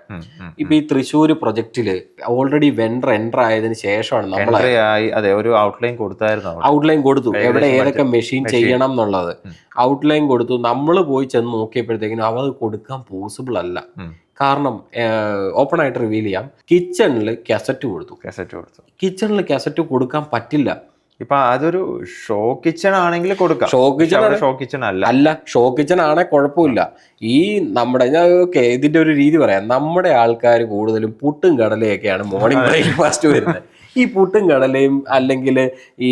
ഇപ്പൊ ഈ തൃശ്ശൂർ പ്രൊജക്റ്റില് ഓൾറെഡി വെണ്ടർ എൻ്റർ ആയതിനു ശേഷമാണ് നമ്മൾ ഒരു ഔട്ട്ലൈൻ കൊടുത്തു, എവിടെ ഏതൊക്കെ മെഷീൻ ചെയ്യണം എന്നുള്ളത് ഔട്ട്ലൈൻ കൊടുത്തു. നമ്മൾ പോയി ചെന്ന് നോക്കിയപ്പോഴത്തേക്കിനും അത് കൊടുക്കാൻ പോസിബിൾ അല്ല. കാരണം ഓപ്പൺ ആയിട്ട് റിവീൽ ചെയ്യാം, കിച്ചണിൽ കാസറ്റ് കൊടുത്തു. കിച്ചണിൽ കാസറ്റ് കൊടുക്കാൻ പറ്റില്ല. ഇപ്പൊ അതൊരു ഷോ കിച്ചൺ ആണെങ്കിൽ കൊടുക്കാം. ഷോ കിച്ചൺ അല്ല, ഷോ കിച്ചൺ ആണെ കുഴപ്പമില്ല. ഈ നമ്മുടെ ഇതിന്റെ ഒരു രീതി പറയാം, നമ്മുടെ ആൾക്കാർ കൂടുതലും പുട്ടും കടലയൊക്കെയാണ് മോർണിംഗ് ബ്രേക്ക്ഫാസ്റ്റ് വരുന്നത്. ഈ പുട്ടും കടലയും അല്ലെങ്കിൽ ഈ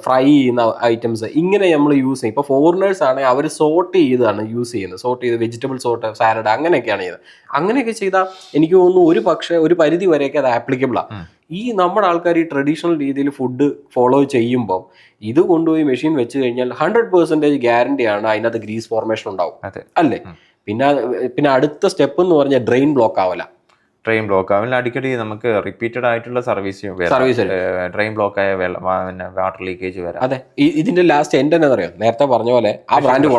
ഫ്രൈ ചെയ്യുന്ന ഐറ്റംസ് ഇങ്ങനെ നമ്മൾ യൂസ് ചെയ്യും. ഇപ്പോൾ ഫോറിനേഴ്സ് ആണെങ്കിൽ അവർ സോർട്ട് ചെയ്താണ് യൂസ് ചെയ്യുന്നത്, സോർട്ട് ചെയ്ത് വെജിറ്റബിൾ സോർട്ട്, സാലഡ് അങ്ങനെയൊക്കെയാണ് ചെയ്യുന്നത്. അങ്ങനെയൊക്കെ ചെയ്താൽ എനിക്ക് തോന്നുന്നു ഒരു പരിധി വരെയൊക്കെ അത് ആപ്ലിക്കബിളാണ്. ഈ നമ്മുടെ ആൾക്കാർ ഈ ട്രഡീഷണൽ രീതിയിൽ ഫുഡ് ഫോളോ ചെയ്യുമ്പോൾ ഇത് കൊണ്ടുപോയി മെഷീൻ വെച്ച് കഴിഞ്ഞാൽ 100% ഗ്യാരണ്ടിയാണ് അതിനകത്ത് ഗ്രീസ് ഫോർമേഷൻ ഉണ്ടാവും അല്ലേ. പിന്നെ അടുത്ത സ്റ്റെപ്പ് എന്ന് പറഞ്ഞാൽ ഡ്രെയിൻ ബ്ലോക്ക് ആവില്ല. അടിക്കടി നമുക്ക് റിപ്പീറ്റഡ് ആയിട്ടുള്ള സർവീസ് ഡ്രെയിൻ ബ്ലോക്ക് ആയ വാട്ടർ ലീക്കേജ് വരാം. അതെ, ഇതിന്റെ ലാസ്റ്റ് എൻഡ് എന്നാ പറയാം, നേരത്തെ പറഞ്ഞ പോലെ ആ ബ്രാൻഡ്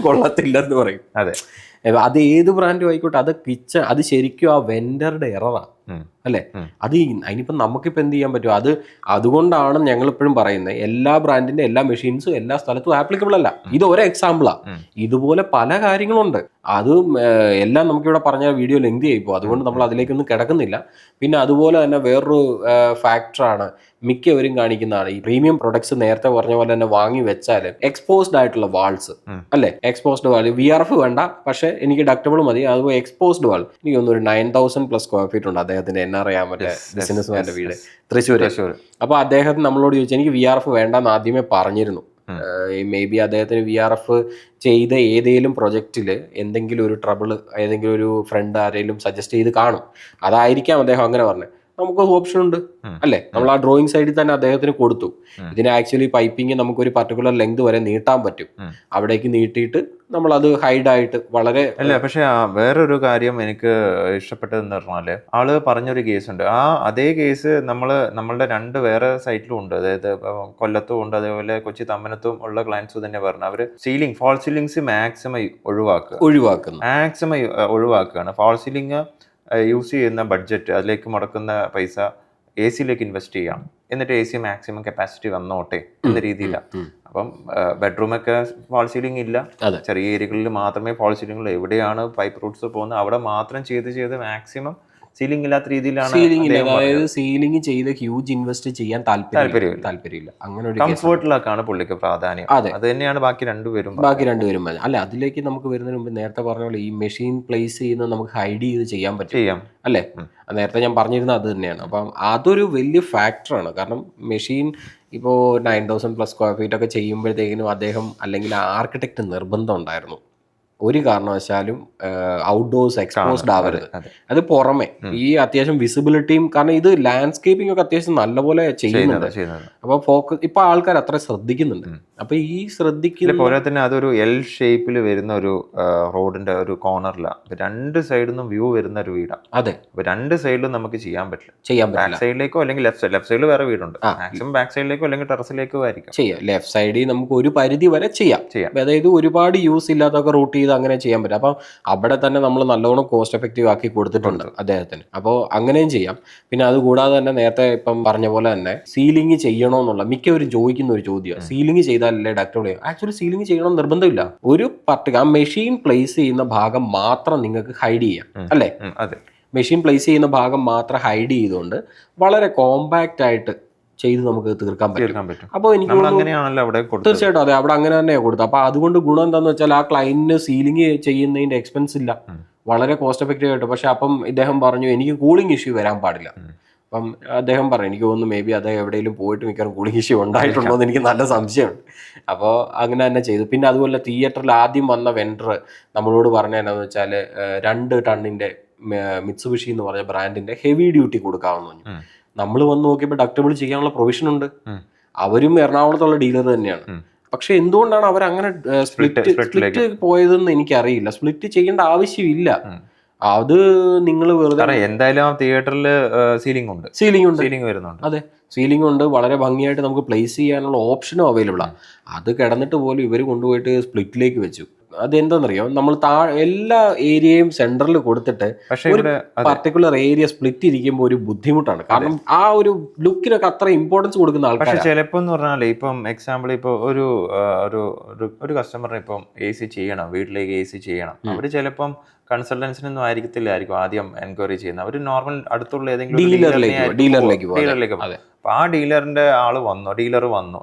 കൊള്ളത്തില്ല എന്ന് പറയും. അതെ, അത് ഏത് ബ്രാൻഡും ആയിക്കോട്ടെ, അത് ശരിക്കും ആ വെൻഡറുടെ എററാണ് അല്ലേ. അതിനിപ്പം നമുക്കിപ്പോൾ എന്ത് ചെയ്യാൻ പറ്റും? അതുകൊണ്ടാണ് ഞങ്ങൾ ഇപ്പോഴും പറയുന്നത്, എല്ലാ ബ്രാൻഡിന്റെ എല്ലാ മെഷീൻസും എല്ലാ സ്ഥലത്തും ആപ്ലിക്കബിൾ അല്ല. ഇത് ഒരു എക്സാമ്പിളാണ്. ഇതുപോലെ പല കാര്യങ്ങളുണ്ട്. അതും എല്ലാം നമുക്കിവിടെ പറഞ്ഞ വീഡിയോ ലെങ്തി ആയിപ്പോ, അതുകൊണ്ട് നമ്മൾ അതിലേക്കൊന്നും കിടക്കുന്നില്ല. പിന്നെ അതുപോലെ തന്നെ വേറൊരു ഫാക്ടറാണ് മിക്കവരും കാണിക്കുന്നതാണ്, ഈ പ്രീമിയം പ്രൊഡക്ട്സ് നേരത്തെ പറഞ്ഞ പോലെ തന്നെ വാങ്ങി വെച്ചാൽ എക്സ്പോസ്ഡ് ആയിട്ടുള്ള വാൾസ് അല്ലേ. എക്സ്പോസ്ഡ് വാൾ, VRF വേണ്ട, പക്ഷെ എനിക്ക് ഡക്റ്റബിൾ മതി. അതുപോലെ എക്സ്പോസ്ഡ് വാൾ എനിക്ക് തോന്നുന്നു ഒരു 9000+ സ്ക്വയർ ഫീറ്റ് ഉണ്ട് അദ്ദേഹത്തിന്. അറിയാൻ പറ്റിയ ബിസിനസ്മാന്റെ വീട് തൃശ്ശൂർ. അപ്പൊ അദ്ദേഹം നമ്മളോട് ചോദിച്ചു, എനിക്ക് VRF വേണ്ടെന്ന് ആദ്യമേ പറഞ്ഞിരുന്നു. മേ ബി അദ്ദേഹത്തിന് VRF ചെയ്ത ഏതെങ്കിലും പ്രൊജക്റ്റിൽ എന്തെങ്കിലും ഒരു ട്രബിൾ, ഏതെങ്കിലും ഒരു ഫ്രണ്ട് ആരെങ്കിലും സജസ്റ്റ് ചെയ്ത് കാണും. അതായിരിക്കാം അദ്ദേഹം അങ്ങനെ പറഞ്ഞത്. നമുക്ക് ഓപ്ഷൻ ഉണ്ട് അല്ലേ? നമ്മൾ ആ ഡ്രോയിങ് സൈഡിൽ തന്നെ അദ്ദേഹത്തിന് കൊടുത്തു. ഇതിന് ആക്ച്വലി പൈപ്പിംഗ് നമുക്കൊരു പർട്ടിക്കുലർ ലെങ്ത് വരെ നീട്ടാൻ പറ്റും. അവിടേക്ക് നീട്ടിയിട്ട് നമ്മളത് ഹൈഡായിട്ട് വളരെ അല്ല. പക്ഷെ വേറൊരു കാര്യം എനിക്ക് ഇഷ്ടപ്പെട്ടതെന്ന് പറഞ്ഞാല് ആള് പറഞ്ഞൊരു കേസ് ഉണ്ട്. അതേ കേസ് നമ്മളുടെ 2 വേറെ സൈറ്റിലും ഉണ്ട്. അതായത് കൊല്ലത്തും ഉണ്ട്, അതേപോലെ കൊച്ചി തമ്മനത്തും ഉള്ള ക്ലയൻസ് തന്നെ പറഞ്ഞു. അവര് ഫാൾ സീലിംഗ്സ് മാക്സിമം ഒഴിവാക്കുകയാണ്. ഫാൾ സീലിംഗ് യൂസ് ചെയ്യുന്ന ബഡ്ജറ്റ്, അതിലേക്ക് മുടക്കുന്ന പൈസ AC-ലേക്ക് ഇൻവെസ്റ്റ് ചെയ്യാം, എന്നിട്ട് AC മാക്സിമം കപ്പാസിറ്റി വന്നോട്ടെ എന്ന രീതിയിലാണ്. അപ്പം ബെഡ്റൂമൊക്കെ ഫാൾ സീലിംഗ് ഇല്ല, ചെറിയ ഏരിയകളിൽ മാത്രമേ ഫാൾ സീലിംഗ്, എവിടെയാണ് പൈപ്പ് റൂട്ട്സ് പോകുന്നത് അവിടെ മാത്രം ചെയ്ത് മാക്സിമം സീലിംഗ് ഇല്ലാത്ത രീതിയിലാണ്. അതായത് സീലിംഗ് ചെയ്ത് ഹ്യൂജ് ഇൻവെസ്റ്റ് ചെയ്യാൻ താല്പര്യമില്ല. അങ്ങനെ ഒരു കംഫർട്ടിലേക്കാണ് പുള്ളിക്ക് പ്രാധാന്യം. അത് തന്നെയാണ് ബാക്കി രണ്ടുപേരും അല്ല. അതിലേക്ക് നമുക്ക് വരുന്നതിന് മുമ്പ് നേരത്തെ പറഞ്ഞ പോലെ ഈ മെഷീൻ പ്ലേസ് ചെയ്യുന്നത് നമുക്ക് ഹൈഡ് ചെയ്ത് ചെയ്യാൻ പറ്റും അല്ലേ? നേരത്തെ ഞാൻ പറഞ്ഞിരുന്നത് അത് തന്നെയാണ്. അപ്പം അതൊരു വലിയ ഫാക്ടറാണ്. കാരണം മെഷീൻ ഇപ്പോൾ 9,000+ സ്ക്വയർ ഫീറ്റ് ഒക്കെ ചെയ്യുമ്പോഴത്തേക്കിനും അദ്ദേഹം അല്ലെങ്കിൽ ആർക്കിടെക്ട് നിർബന്ധം ഉണ്ടായിരുന്നു ഒരു കാരണവശാലും ഔട്ട്ഡോഴ്സ് എക്സ്പോസ്ഡ് ആവരുത്. അത് പുറമെ ഈ അത്യാവശ്യം വിസിബിലിറ്റിയും, കാരണം ഇത് ലാൻഡ്സ്കേപ്പിംഗ് ഒക്കെ അത്യാവശ്യം നല്ലപോലെ ചെയ്യുന്നുണ്ട്. അപ്പൊ ഫോക്കസ് ഇപ്പൊ ആൾക്കാർ അത്ര ശ്രദ്ധിക്കുന്നുണ്ട്. അപ്പൊ ഈ ശ്രദ്ധിക്കുന്ന പോലെ തന്നെ അതൊരു L ഷേപ്പിൽ വരുന്ന ഒരു റോഡിന്റെ ഒരു കോർണറിലാണ്, 2 സൈഡിൽ നിന്നും വ്യൂ വരുന്ന ഒരു വീടാണ്. അതെ. അപ്പൊ 2 സൈഡിലും നമുക്ക് ചെയ്യാൻ പറ്റില്ല. ബാക്ക് സൈഡിലേക്കോ അല്ലെങ്കിൽ ലെഫ്റ്റ് സൈഡിൽ വേറെ വീടുണ്ട്, മാക്സിമം ബാക്ക് സൈഡിലേക്കോ അല്ലെങ്കിൽ ടെറസിലേക്കോ ആയിരിക്കും ചെയ്യാം. ലെഫ്റ്റ് സൈഡിൽ നമുക്ക് ഒരു പരിധി വരെ ചെയ്യാം. അതായത് ഒരുപാട് യൂസ് ഇല്ലാത്തൊക്കെ റൂട്ട് ചെയ്ത് അങ്ങനെ ചെയ്യാൻ പറ്റും. അപ്പം അവിടെ തന്നെ നമ്മൾ നല്ലോണം കോസ്റ്റ് എഫക്റ്റീവ് ആക്കി കൊടുത്തിട്ടുണ്ട് അദ്ദേഹത്തിന്. അപ്പോൾ അങ്ങനെയും ചെയ്യാം. പിന്നെ അതുകൂടാതെ തന്നെ നേരത്തെ ഇപ്പം പറഞ്ഞ പോലെ തന്നെ സീലിംഗ് ചെയ്യണമെന്നുള്ള മിക്കവരും ചോദിക്കുന്ന ഒരു ചോദ്യമാണ്, സീലിംഗ് ചെയ്താലല്ലേ ഡക്റ്റബിൾ ചെയ്യും? ആക്ച്വലി സീലിംഗ് ചെയ്യണമെന്ന് നിർബന്ധമില്ല. ഒരു ആ മെഷീൻ പ്ലേസ് ചെയ്യുന്ന ഭാഗം മാത്രം നിങ്ങൾക്ക് ഹൈഡ് ചെയ്യാം അല്ലേ? മെഷീൻ പ്ലേസ് ചെയ്യുന്ന ഭാഗം മാത്രം ഹൈഡ് ചെയ്തുകൊണ്ട് വളരെ കോമ്പാക്റ്റ് ആയിട്ട് ചെയ്ത് നമുക്ക് തീർക്കാൻ പറ്റും. അപ്പോൾ എനിക്ക് തീർച്ചയായിട്ടും അതെ, അവിടെ അങ്ങനെ തന്നെയാണ് കൊടുത്തത്. അപ്പൊ അതുകൊണ്ട് ഗുണം എന്താന്ന് വെച്ചാൽ ആ ക്ലയന്റിന് സീലിംഗ് ചെയ്യുന്നതിന്റെ എക്സ്പെൻസ് ഇല്ല, വളരെ കോസ്റ്റ് എഫക്റ്റീവ് ആയിട്ട്. പക്ഷെ അപ്പം ഇദ്ദേഹം പറഞ്ഞു എനിക്ക് കൂളിംഗ് ഇഷ്യൂ വരാൻ പാടില്ല. അപ്പം അദ്ദേഹം പറഞ്ഞു, എനിക്ക് തോന്നുന്നു മേ ബി അദ്ദേഹം എവിടെയെങ്കിലും പോയിട്ട് മിക്കവാറും കൂളിംഗ് ഇഷ്യൂ ഉണ്ടായിട്ടുണ്ടോ എന്ന് എനിക്ക് നല്ല സംശയമുണ്ട്. അപ്പോൾ അങ്ങനെ തന്നെ ചെയ്തു. പിന്നെ അതുപോലെ തിയേറ്ററിൽ ആദ്യം വന്ന വെൻഡർ നമ്മളോട് പറഞ്ഞ എന്നാന്ന് വെച്ചാൽ 2 ടണ്ണിന്റെ മിത്സുബിഷി എന്ന് പറഞ്ഞ ബ്രാൻഡിന്റെ ഹെവി ഡ്യൂട്ടി കൊടുക്കാമെന്ന് പറഞ്ഞു. നമ്മൾ വന്ന് നോക്കിയപ്പോൾ ഡക്റ്റബിൾ ചെയ്യാനുള്ള പ്രൊവിഷൻ ഉണ്ട്. അവരും എറണാകുളത്തുള്ള ഡീലർ തന്നെയാണ്. പക്ഷെ എന്തുകൊണ്ടാണ് അവർ അങ്ങനെ സ്പ്ലിറ്റ് പോയതെന്ന് എനിക്കറിയില്ല. സ്പ്ലിറ്റ് ചെയ്യേണ്ട ആവശ്യമില്ല. അത് നിങ്ങൾ വെറുതെ എന്തായാലും തിയേറ്ററിൽ സീലിംഗ് വരുന്നുണ്ട്. അതെ, സീലിംഗ് ഉണ്ട്. വളരെ ഭംഗിയായിട്ട് നമുക്ക് പ്ലേസ് ചെയ്യാനുള്ള ഓപ്ഷനും അവൈലബിൾ ആണ്. അത് കിടന്നിട്ട് പോലും ഇവർ കൊണ്ടുപോയിട്ട് സ്പ്ലിറ്റിലേക്ക് വെച്ചു. അതെന്താണെന്നറിയോ, നമ്മൾ എല്ലാ ഏരിയയും സെന്ററിൽ കൊടുത്തിട്ട് ഒരു പർട്ടിക്കുലർ ഏരിയ സ്പ്ലിറ്റ് ഇരിക്കുമ്പോൾ ഒരു ബുദ്ധിമുട്ടാണ്. കാരണം ആ ഒരു ലുക്കിനൊക്കെ അത്ര ഇമ്പോർട്ടൻസ് കൊടുക്കുന്ന ആൾക്കാർ. പക്ഷെ ചിലപ്പോൾ എന്ന് പറഞ്ഞാൽ ഇപ്പം എക്സാമ്പിൾ ഇപ്പോൾ ഒരു കസ്റ്റമറിന് ഇപ്പം AC ചെയ്യണം, വീട്ടിലേക്ക് AC ചെയ്യണം. അവർ ചിലപ്പം കൺസൾട്ടൻസിനൊന്നും ആയിരിക്കും ആദ്യം എൻക്വയറി ചെയ്യുന്നത്. അവർ നോർമൽ അടുത്തുള്ള ഏതെങ്കിലും ഡീലറിലേക്ക് പോകും. അപ്പൊ ആ ഡീലർ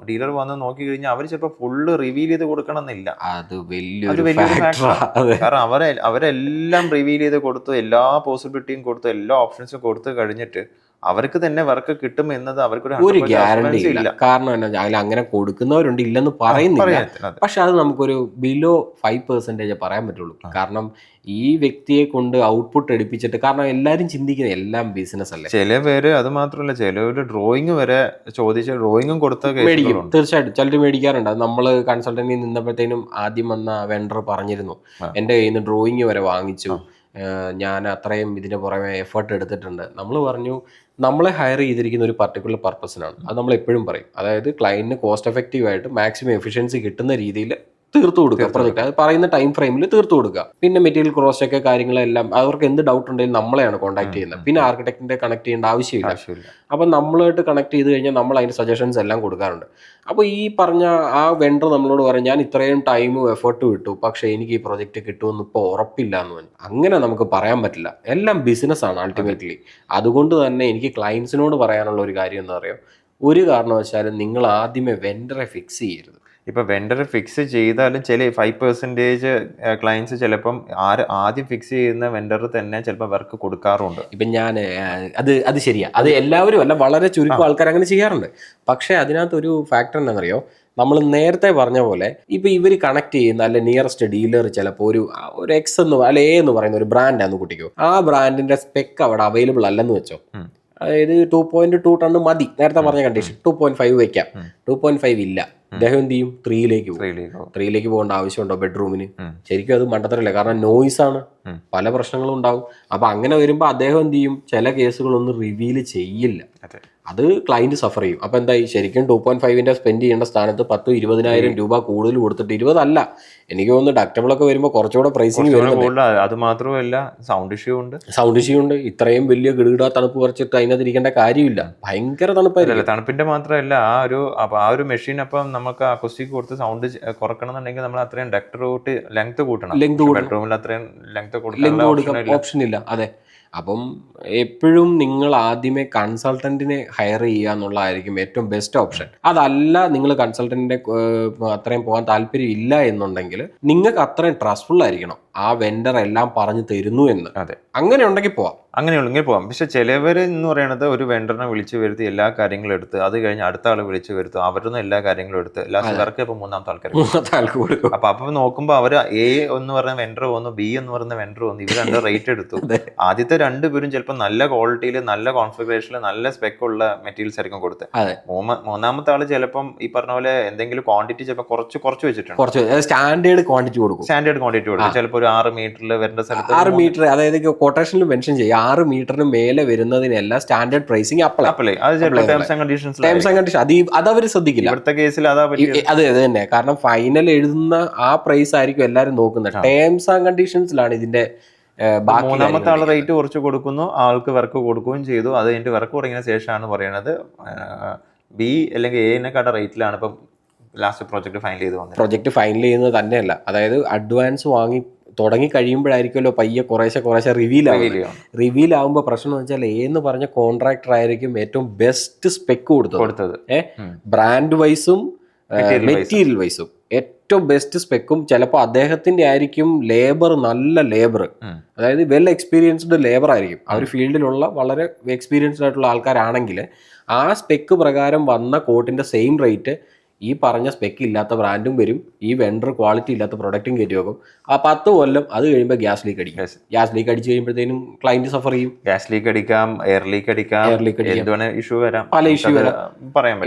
വന്നു നോക്കി കഴിഞ്ഞാൽ അവർ ചിലപ്പോൾ ഫുള്ള് റിവീൽ ചെയ്ത് കൊടുക്കണം എന്നില്ല. അത് വലിയൊരു ഫാക്ടറാണ്. കാരണം അവരെല്ലാം റിവീൽ ചെയ്ത് കൊടുത്തു, എല്ലാ പോസിബിലിറ്റിയും കൊടുത്തു, എല്ലാ ഓപ്ഷൻസും കൊടുത്തു കഴിഞ്ഞിട്ട് അവർക്ക് തന്നെ വർക്ക് കിട്ടും എന്നത് ഒരു ഗ്യാരണ്ടി ഇല്ല. കാരണം എന്നാ, അങ്ങനെ കൊടുക്കുന്നവരുണ്ട്, ഇല്ലെന്ന് പറയുന്നില്ല. പക്ഷെ അത് നമുക്കൊരു ബിലോ 5% പറയാൻ പറ്റുള്ളൂ. കാരണം ഈ വ്യക്തിയെ കൊണ്ട് ഔട്ട്പുട്ട് എടുപ്പിച്ചിട്ട്, കാരണം എല്ലാരും ചിന്തിക്കുന്നത് എല്ലാം ബിസിനസ് അല്ലേ. ചില പേര് അത് മാത്രമല്ല, ചിലവര് ഡ്രോയിങ് വരെ ചോദിച്ച ഡ്രോയിങ്ങും കൊടുത്ത മേടിക്കും. തീർച്ചയായിട്ടും ചിലർ മേടിക്കാറുണ്ട്. നമ്മൾ കൺസൾട്ടന്റിൽ നിന്നപ്പോഴത്തേനും ആദ്യം വന്ന വെണ്ടർ പറഞ്ഞിരുന്നു, എൻ്റെ കയ്യിൽ നിന്ന് ഡ്രോയിങ് വരെ വാങ്ങിച്ചു, ഞാൻ അത്രയും ഇതിന് പുറമെ എഫേർട്ട് എടുത്തിട്ടുണ്ട്. നമ്മൾ പറഞ്ഞു, നമ്മളെ ഹയർ ചെയ്തിരിക്കുന്ന ഒരു പർട്ടിക്കുലർ പർപ്പസിനാണ്. അത് നമ്മൾ എപ്പോഴും പറയും. അതായത് ക്ലയന്റിന് കോസ്റ്റ് എഫക്റ്റീവ് ആയിട്ട് മാക്സിമം എഫിഷ്യൻസി കിട്ടുന്ന രീതിയിൽ തീർത്തു കൊടുക്കുക പ്രൊജക്ട്. അത് പറയുന്ന ടൈം ഫ്രെയിമിൽ തീർത്തു കൊടുക്കുക. പിന്നെ മെറ്റീരിയൽ ക്രോസ് ചെക്ക് കാര്യങ്ങളെല്ലാം അവർക്ക് എന്ത് ഡൗട്ട് ഉണ്ടെങ്കിലും നമ്മളെയാണ് കോൺടാക്ട് ചെയ്യുന്നത്. പിന്നെ ആർക്കിടെക്റ്റിന്റെ കണക്ട് ചെയ്യേണ്ട ആവശ്യമില്ല. അപ്പം നമ്മളായിട്ട് കണക്ട് ചെയ്ത് കഴിഞ്ഞാൽ നമ്മൾ അതിന്റെ സജഷൻസ് എല്ലാം കൊടുക്കാറുണ്ട്. അപ്പോൾ ഈ പറഞ്ഞ ആ വെണ്ടർ നമ്മളോട് പറയും, ഞാൻ ഇത്രയും ടൈമും എഫേർട്ടും ഇട്ടു, പക്ഷെ എനിക്ക് ഈ പ്രൊജക്റ്റ് കിട്ടുമെന്ന് ഇപ്പോൾ ഉറപ്പില്ല എന്ന് പറഞ്ഞു. അങ്ങനെ നമുക്ക് പറയാൻ പറ്റില്ല. എല്ലാം ബിസിനസ്സാണ് അൾട്ടിമേറ്റ്ലി. അതുകൊണ്ട് തന്നെ എനിക്ക് ക്ലയൻസിനോട് പറയാനുള്ള ഒരു കാര്യം എന്താ പറയുക, ഒരു കാരണവശാലും നിങ്ങൾ ആദ്യമേ വെണ്ടറെ ഫിക്സ് ചെയ്യരുത്. ഇപ്പൊ വെണ്ടർ ഫിക്സ് ചെയ്താലും ചില 5% ക്ലയൻസ് ചിലപ്പം ആദ്യം ഫിക്സ് ചെയ്യുന്ന വെണ്ടർ തന്നെ ചിലപ്പോൾ വർക്ക് കൊടുക്കാറുണ്ട്. ഇപ്പം ഞാൻ അത് ശരിയാ, അത് എല്ലാവരും അല്ല, വളരെ ചുരുക്കം ആൾക്കാർ അങ്ങനെ ചെയ്യാറുണ്ട്. പക്ഷേ അതിനകത്ത് ഒരു ഫാക്ടർ എന്താണെന്നറിയോ, നമ്മൾ നേരത്തെ പറഞ്ഞ പോലെ ഇപ്പൊ ഇവർ കണക്ട് ചെയ്യുന്ന അല്ലെ നിയറസ്റ്റ് ഡീലർ ചിലപ്പോൾ ഒരു എക്സ് എന്ന് അല്ലെ എ എന്ന് പറയുന്ന ഒരു ബ്രാൻഡാന്ന് കുട്ടിക്കോ, ആ ബ്രാൻഡിന്റെ സ്പെക്ക് അവിടെ അവൈലബിൾ അല്ലെന്ന് വെച്ചോ, അതായത് 2.2 ടൺ മതി നേരത്തെ പറഞ്ഞ കണ്ടീഷൻ, 2.5 വെക്കാം, 2.5 ഇല്ല, അദ്ദേഹം എന്ത് ചെയ്യും, 3ലേക്ക് പോകും. 3ലേക്ക് പോകേണ്ട ആവശ്യമുണ്ടോ ബെഡ്റൂമിന്? ശരിക്കും അത് മണ്ടത്തരല്ലേ, കാരണം നോയിസ് ആണ്, പല പ്രശ്നങ്ങളും ഉണ്ടാവും. അപ്പൊ അങ്ങനെ വരുമ്പോൾ അദ്ദേഹം എന്ത് ചെയ്യും, ചില കേസുകളൊന്നും റിവീൽ ചെയ്യില്ല, അത് ക്ലയന്റ് സഫർ ചെയ്യും. അപ്പൊ എന്തായി, ശരിക്കും 2.5ന്റെ സ്പെൻഡ് ചെയ്യേണ്ട സ്ഥാനത്ത് 10,000-20,000 രൂപ കൂടുതൽ കൊടുത്തിട്ട് 20 അല്ല, എനിക്ക് തോന്നുന്നു ഡക്റ്റബിൾ ഒക്കെ വരുമ്പോൾ കുറച്ചുകൂടെ പ്രൈസിങ് വരുന്നുണ്ട്. അത് മാത്രമല്ല സൗണ്ട് ഇഷ്യൂ ഉണ്ട്. ഇത്രയും വലിയ ഗിടുകിടാ തണുപ്പ് കുറച്ചിട്ട് അതിനകത്തിരിക്കേണ്ട കാര്യമില്ല, ഭയങ്കര തണുപ്പായിരിക്കും. തണുപ്പിന്റെ മാത്രമല്ല ആ ഒരു മെഷീൻ അപ്പം നമുക്ക് അക്കോസ്റ്റിക് കൊടുത്ത് സൗണ്ട് കുറക്കണം എന്നുണ്ടെങ്കിൽ നമ്മൾ അത്രയും ഡക്ടറോട്ട് ലെങ്ത് കൂട്ടണം. ബെഡ്റൂമിൽ അത്രയും ലെങ്ത് കൊടുക്കാൻ ഓപ്ഷൻ ഇല്ല. അതെ, അപ്പം എപ്പോഴും നിങ്ങൾ ആദ്യമേ കൺസൾട്ടന്റിനെ ഹയർ ചെയ്യുക എന്നുള്ളതായിരിക്കും ഏറ്റവും ബെസ്റ്റ് ഓപ്ഷൻ. അതല്ല നിങ്ങൾ കൺസൾട്ടന്റിന്റെ അത്രയും പോകാൻ താല്പര്യം ഇല്ല എന്നുണ്ടെങ്കിൽ നിങ്ങൾക്ക് അത്രയും ട്രസ്റ്റ്ഫുൾ ആയിരിക്കണം, ആ വെണ്ടർ എല്ലാം പറഞ്ഞു തരുന്നു എന്ന്. അതെ, അങ്ങനെ ഉണ്ടെങ്കിൽ പോവാം, അങ്ങനെയുണ്ടെങ്കിൽ പോവാം. പക്ഷെ ചിലവർ എന്ന് പറയുന്നത് ഒരു വെണ്ടറിനെ വിളിച്ചു വരുത്തി എല്ലാ കാര്യങ്ങളും എടുത്ത് അത് കഴിഞ്ഞ് അടുത്ത ആൾ വിളിച്ചു വരുത്തും, അവരുടെ എല്ലാ കാര്യങ്ങളും എടുത്ത് ലാസ്റ്റ് വർക്ക് ഇപ്പൊ മൂന്നാമത്തെ ആൾക്ക് കൊടുക്കും. അപ്പൊ നോക്കുമ്പോൾ അവർ എ എന്ന് പറയുന്ന വെണ്ടർ വന്നു, ബി എന്ന് പറയുന്ന വെണ്ടർ വന്നു, ഇവർ രണ്ട് റേറ്റ് എടുത്തു. ആദ്യത്തെ രണ്ടുപേരും ചിലപ്പോൾ നല്ല ക്വാളിറ്റിയിൽ നല്ല കോൺഫിഗറേഷനിൽ നല്ല സ്പെക്ക് ഉള്ള മെറ്റീരിയൽസ് ആയിരിക്കും കൊടുത്തത്. മൂന്നാമത്തെ ആള് ചിലപ്പം ഈ പറഞ്ഞ പോലെ എന്തെങ്കിലും ക്വാണ്ടിറ്റി ചിലപ്പോൾ കുറച്ച് വെച്ചിട്ടുണ്ട്, സ്റ്റാൻഡേർഡ് ക്വാണ്ടിറ്റി കൊടുക്കും. ചിലപ്പോൾ ഒരു 6 മീറ്ററിൽ വരേണ്ട സ്ഥലത്ത് 6 മീറ്റർ, അതായത് കൊട്ടേഷനിൽ മെൻഷൻ ചെയ്യും 6 മീറ്ററിന് മേലെ വരുന്നതിനെല്ലാം standard pricing apply. Terms and condition അത് അവർ ശ്രദ്ധിക്കില്ല. ഇവിടുത്തെ കേസിൽ അത് തന്നെ, കാരണം ഫൈനൽ എഴുതുന്ന ആ പ്രൈസ് ആയിരിക്കും എല്ലാവരും നോക്കുന്നത്. ടേംസ് ആൻഡ് കണ്ടീഷൻസിലാണ് ഇതിന്റെ മൂന്നാമത്തെ ആൾ റേറ്റ് കുറച്ച് കൊടുക്കുന്നു, ആൾക്ക് വർക്ക് കൊടുക്കുകയും ചെയ്തു. അത് കഴിഞ്ഞിട്ട് വർക്ക് തുടങ്ങിയ ശേഷമാണ് പറയുന്നത് ബി അല്ലെങ്കിൽ എന്നെക്കാട്ട റേറ്റിലാണ് ഇപ്പം ലാസ്റ്റ് പ്രോജക്ട് ഫൈനൽ ചെയ്യുന്നത് തന്നെയല്ല, അതായത് അഡ്വാൻസ് വാങ്ങി തുടങ്ങി കഴിയുമ്പോഴായിരിക്കുമല്ലോ പയ്യെ കുറേശ്ശെ റിവീൽ ആകുമ്പോൾ പ്രശ്നം എന്ന് വെച്ചാൽ എന്ന് പറഞ്ഞ കോൺട്രാക്ടർ ആയിരിക്കും ഏറ്റവും ബെസ്റ്റ് സ്പെക്ക് കൊടുത്തത്. ബ്രാൻഡ് വൈസും മെറ്റീരിയൽ വൈസും ഏറ്റവും ബെസ്റ്റ് സ്പെക്കും ചിലപ്പോൾ അദ്ദേഹത്തിന്റെ ആയിരിക്കും ലേബർ, നല്ല ലേബർ, അതായത് വെൽ എക്സ്പീരിയൻസ്ഡ് ലേബർ ആയിരിക്കും. ആ ഒരു ഫീൽഡിലുള്ള വളരെ എക്സ്പീരിയൻസ്ഡ് ആയിട്ടുള്ള ആൾക്കാരാണെങ്കിൽ ആ സ്പെക്ക് പ്രകാരം വന്ന കോട്ടിന്റെ സെയിം റേറ്റ് ഈ പറഞ്ഞ സ്പെക്ക് ഇല്ലാത്ത ബ്രാൻഡും വരും, ഈ വെണ്ടർ ക്വാളിറ്റി ഇല്ലാത്ത പ്രൊഡക്റ്റും കയറ്റി വെക്കും. ആ 10 കൊല്ലം അത് കഴിയുമ്പോൾ ഗ്യാസ് ലീക്ക് അടിക്കും. ഗ്യാസ് ലീക്ക് അടിച്ച് കഴിയുമ്പോഴത്തേനും ക്ലയന്റ് സഫർ ചെയ്യും. ഗ്യാസ് ലീക്ക് അടിക്കാം, എയർ ലീക്ക് അടിക്കാം, ഇഷ്യൂ വരാം, പല ഇഷ്യൂ വരാം.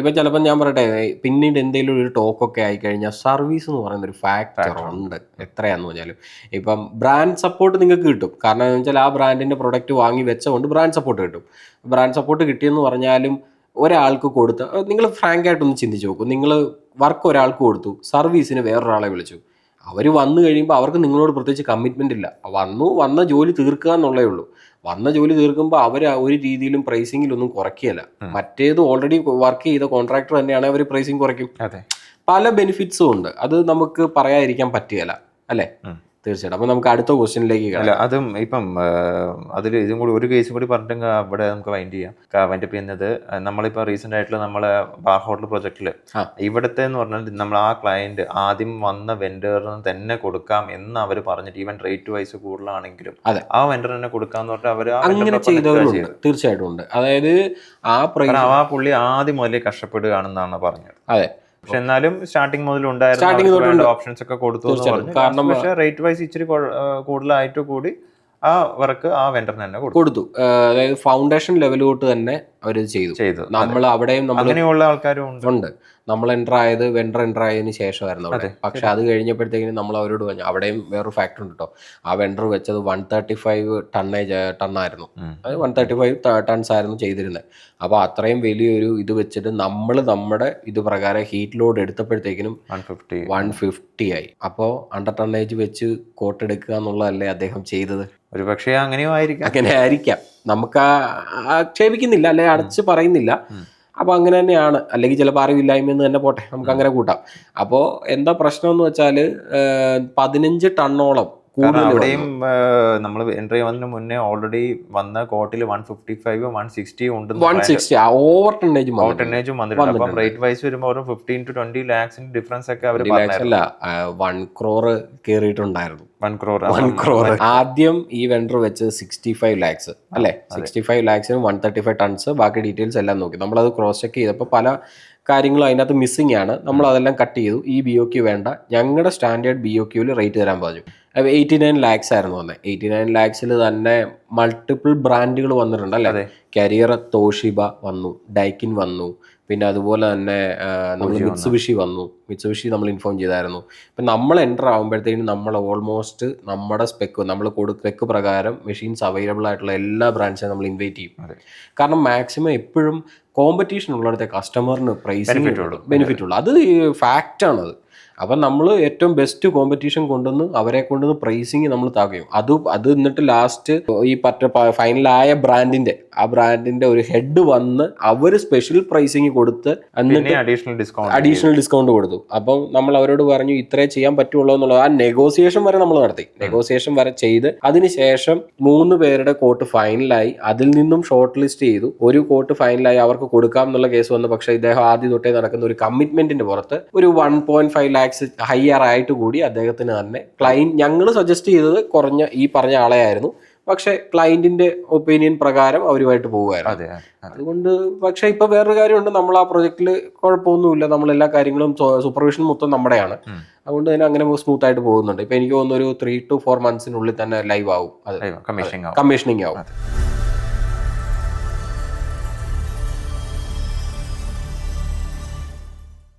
ഇപ്പൊ ചിലപ്പോൾ ഞാൻ പറയട്ടെ, പിന്നീട് എന്തെങ്കിലും ഒരു ടോക്കൊക്കെ ആയിക്കഴിഞ്ഞാൽ സർവീസ് എന്ന് പറയുന്ന ഒരു ഫാക്ടർ ഉണ്ട്. എത്രയാന്ന് പറഞ്ഞാലും ഇപ്പം ബ്രാൻഡ് സപ്പോർട്ട് നിങ്ങൾക്ക് കിട്ടും. കാരണം എന്ന് വെച്ചാൽ ആ ബ്രാൻഡിന്റെ പ്രൊഡക്റ്റ് വാങ്ങി വെച്ചതുകൊണ്ട് ബ്രാൻഡ് സപ്പോർട്ട് കിട്ടും. ബ്രാൻഡ് സപ്പോർട്ട് കിട്ടിയെന്ന് പറഞ്ഞാലും ഒരാൾക്ക് കൊടുത്ത്, നിങ്ങൾ ഫ്രാങ്ക് ആയിട്ടൊന്ന് ചിന്തിച്ച് നോക്കും, നിങ്ങൾ വർക്ക് ഒരാൾക്ക് കൊടുത്തു, സർവീസിന് വേറൊരാളെ വിളിച്ചു, അവർ വന്നു കഴിയുമ്പോൾ അവർക്ക് നിങ്ങളോട് പ്രത്യേകിച്ച് കമ്മിറ്റ്മെന്റ് ഇല്ല, വന്ന ജോലി തീർക്കുക എന്നുള്ളേ ഉള്ളൂ. വന്ന ജോലി തീർക്കുമ്പോൾ അവർ ഒരു രീതിയിലും പ്രൈസിങ്ങിലൊന്നും കുറയ്ക്കുകയല്ല. മറ്റേത് ഓൾറെഡി വർക്ക് ചെയ്ത കോൺട്രാക്ടർ തന്നെയാണ് അവർ പ്രൈസിങ് കുറയ്ക്കും. പല ബെനിഫിറ്റ്സും ഉണ്ട്, അത് നമുക്ക് പറയാതിരിക്കാൻ പറ്റുകയില്ല, അല്ലേ? തീർച്ചയായിട്ടും. അപ്പൊ നമുക്ക് അടുത്ത ക്വസ്റ്റ്യനിലേക്ക് അല്ല, അതും ഇപ്പം അതിൽ ഇതും കൂടി ഒരു കേസും കൂടി പറഞ്ഞിട്ട് അവിടെ നമുക്ക് വൈൻഡ് അപ്പ് ചെയ്യുന്നത്, നമ്മളിപ്പോൾ റീസെന്റ് ആയിട്ടുള്ള നമ്മളെ ബാർ ഹോട്ടൽ പ്രൊജക്റ്റില് ഇവിടത്തെ എന്ന് പറഞ്ഞാൽ നമ്മൾ ആ ക്ലയന്റ് ആദ്യം വന്ന വെൻഡറിന് തന്നെ കൊടുക്കാം എന്ന് അവർ പറഞ്ഞിട്ട്, ഈവൻ റേറ്റ് വൈസ് കൂടുതലാണെങ്കിലും ആ വെൻഡർ തന്നെ കൊടുക്കാന്ന് പറഞ്ഞിട്ട് അവർ അങ്ങനെ ചെയ്തവരുണ്ട്. തീർച്ചയായിട്ടും ഉണ്ട്. അതായത് ആ പുള്ളി ആദ്യം മുതലേ കഷ്ടപ്പെടുകയാണെന്നാണ് പറഞ്ഞത്. അതെ, പക്ഷെ എന്നാലും സ്റ്റാർട്ടിങ് മുതൽ ഉണ്ടായിരുന്ന ഓപ്ഷൻസ് ഒക്കെ കൊടുത്തു. കാരണം പക്ഷേ റേറ്റ് വൈസ് ഇച്ചിരി കൂടുതലായിട്ട് കൂടി ആ വർക്ക് ആ വെണ്ടറിന് തന്നെ കൊടുത്തു. അതായത് ഫൗണ്ടേഷൻ ലെവൽ തൊട്ട് തന്നെ അവർ ചെയ്തു. നമ്മൾ അവിടെയും അങ്ങനെയുള്ള ആൾക്കാരും ഉണ്ട്. നമ്മൾ വെണ്ടർ എൻ്റർ ആയതിനു ശേഷമായിരുന്നു അവിടെ. പക്ഷെ അത് കഴിഞ്ഞപ്പോഴത്തേക്കിനും നമ്മൾ അവരോട് പറഞ്ഞു, അവിടെയും വേറൊരു ഫാക്ടർ ഉണ്ട് കേട്ടോ. ആ വെണ്ടർ വെച്ചത് 135 ടണ്ണായിരുന്നു. അത് 135 ടൺസ് ആയിരുന്നു ചെയ്തിരുന്നത്. അപ്പോൾ അത്രയും വലിയൊരു ഇത് വെച്ചിട്ട് നമ്മൾ നമ്മുടെ ഇത് പ്രകാരം ഹീറ്റ് ലോഡ് എടുത്തപ്പോഴത്തേക്കിനും 150 ആയി. അപ്പോൾ അണ്ടർ ടണ്ണേജ് വെച്ച് കോട്ട് എടുക്കുക എന്നുള്ളതല്ലേ അദ്ദേഹം ചെയ്തത്? ഒരു പക്ഷേ അങ്ങനെ ആയിരിക്കാം. നമുക്ക് ആക്ഷേപിക്കുന്നില്ല, അല്ലെ അടച്ച് പറയുന്നില്ല. അപ്പോൾ അങ്ങനെ തന്നെയാണ്. അല്ലെങ്കിൽ ചിലപ്പോൾ അറിവില്ലായ്മ എന്ന് തന്നെ പോട്ടെ, നമുക്ക് അങ്ങനെ കൂട്ടാം. അപ്പോൾ എന്താ പ്രശ്നം എന്ന് വെച്ചാൽ 15 ടണ്ണോളം അവിടെയും നമ്മൾ എൻട്രി ചെയ്യുന്നതിന് മുന്നേ ഓൾറെഡി വന്ന കോട്ടിൽ 155 160 ഉണ്ട്. 160 ഓവർ ടണ്ണേജും വന്നിട്ടുണ്ട്. അപ്പം റേറ്റ് വൈസ് വരുമ്പോൾ ഒരു 15 to 20 lakhs ഡിഫറൻസ് ഒക്കെ അവർ പറഞ്ഞില്ല. 1 crore കയറിയിട്ടുണ്ടായിരുന്നു. 1 crore ആദ്യം ഈ വെണ്ടർ വെച്ച് 65 lakhs അല്ലെ? 65 lakhs 135 ടൺസ്. ബാക്കി ഡീറ്റെയിൽസ് എല്ലാം നോക്കി നമ്മളത് ക്രോസ് ചെക്ക് ചെയ്തപ്പോൾ പല കാര്യങ്ങളും അതിനകത്ത് മിസ്സിംഗ് ആണ്. നമ്മൾ അതെല്ലാം കട്ട് ചെയ്തു. ഈ BOQ വേണ്ട, ഞങ്ങളുടെ സ്റ്റാൻഡേർഡ് BOQയിൽ റേറ്റ് തരാൻ പറഞ്ഞു. 89 lakhs ആയിരുന്നു വന്നത്. 89 lakhsൽ തന്നെ മൾട്ടിപ്പിൾ ബ്രാൻഡുകൾ വന്നിട്ടുണ്ട് അല്ലേ. കരിയർ, തോഷിബ വന്നു, ഡൈക്കിൻ വന്നു, പിന്നെ അതുപോലെ തന്നെ നമ്മൾ മിത്സുബിഷി വന്നു. മിത്സുബിഷി നമ്മൾ ഇൻഫോം ചെയ്തായിരുന്നു. ഇപ്പം നമ്മൾ എൻ്റർ ആകുമ്പോഴത്തേക്കും നമ്മൾ ഓൾമോസ്റ്റ് നമ്മുടെ നമ്മൾ സ്പെക്ക് പ്രകാരം മെഷീൻസ് അവൈലബിൾ ആയിട്ടുള്ള എല്ലാ ബ്രാൻഡ്സിനും നമ്മൾ ഇൻവൈറ്റ് ചെയ്യും. കാരണം മാക്സിമം എപ്പോഴും കോമ്പറ്റീഷൻ ഉള്ളിടത്തെ കസ്റ്റമറിന് പ്രൈസിങ് ബെനിഫിറ്റ് ഉള്ളൂ. അത് ഫാക്റ്റാണത്. അപ്പം നമ്മൾ ഏറ്റവും ബെസ്റ്റ് കോമ്പറ്റീഷൻ കൊണ്ടുവന്ന് അവരെ കൊണ്ടുവന്ന് പ്രൈസിങ് നമ്മൾ താക്കുകയും അത് എന്നിട്ട് ലാസ്റ്റ് ഈ ഫൈനലായ ആ ബ്രാൻഡിന്റെ ഒരു ഹെഡ് വന്ന് അവർ സ്പെഷ്യൽ പ്രൈസിങ് കൊടുത്ത് എന്നിട്ട് അഡീഷണൽ ഡിസ്കൗണ്ട് കൊടുത്തു. അപ്പം നമ്മൾ അവരോട് പറഞ്ഞു ഇത്രേ ചെയ്യാൻ പറ്റുള്ളൂ എന്നുള്ളത്. ആ നെഗോസിയേഷൻ വരെ നമ്മൾ നടത്തി. നെഗോസിയേഷൻ വരെ ചെയ്ത് അതിനുശേഷം 3 പേരുടെ കോട്ട് ഫൈനലായി. അതിൽ നിന്നും ഷോർട്ട് ലിസ്റ്റ് ചെയ്തു. ഒരു കോട്ട് ഫൈനലായി അവർക്ക് കൊടുക്കാം എന്നുള്ള കേസ് വന്നു. പക്ഷേ ഇദ്ദേഹം ആദ്യം തൊട്ടേ നടക്കുന്ന ഒരു കമ്മിറ്റ്മെന്റിന്റെ പുറത്ത് ഒരു 1.5 lakhs ഹയർ ആയിട്ട് കൂടി അദ്ദേഹത്തിന് തന്നെ ഞങ്ങൾ സജസ്റ്റ് ചെയ്തത് കുറഞ്ഞ ഈ പറഞ്ഞ ആളെയായിരുന്നു. പക്ഷെ ക്ലയന്റിന്റെ ഒപ്പീനിയൻ പ്രകാരം അവരുമായിട്ട് പോകുമായിരുന്നു. അതുകൊണ്ട് പക്ഷെ ഇപ്പൊ വേറൊരു കാര്യമുണ്ട്, നമ്മൾ ആ പ്രൊജക്റ്റിൽ കുഴപ്പമൊന്നുമില്ല. നമ്മളെല്ലാ കാര്യങ്ങളും സൂപ്പർവിഷൻ മൊത്തം നമ്മുടെയാണ്. അതുകൊണ്ട് തന്നെ അങ്ങനെ സ്മൂത്ത് ആയിട്ട് പോകുന്നുണ്ട്. ഇപ്പൊ എനിക്ക് തോന്നുന്നു ഒരു 3 to 4 months തന്നെ ലൈവ് ആവും, അത് കമ്മീഷനിങ് ആവും.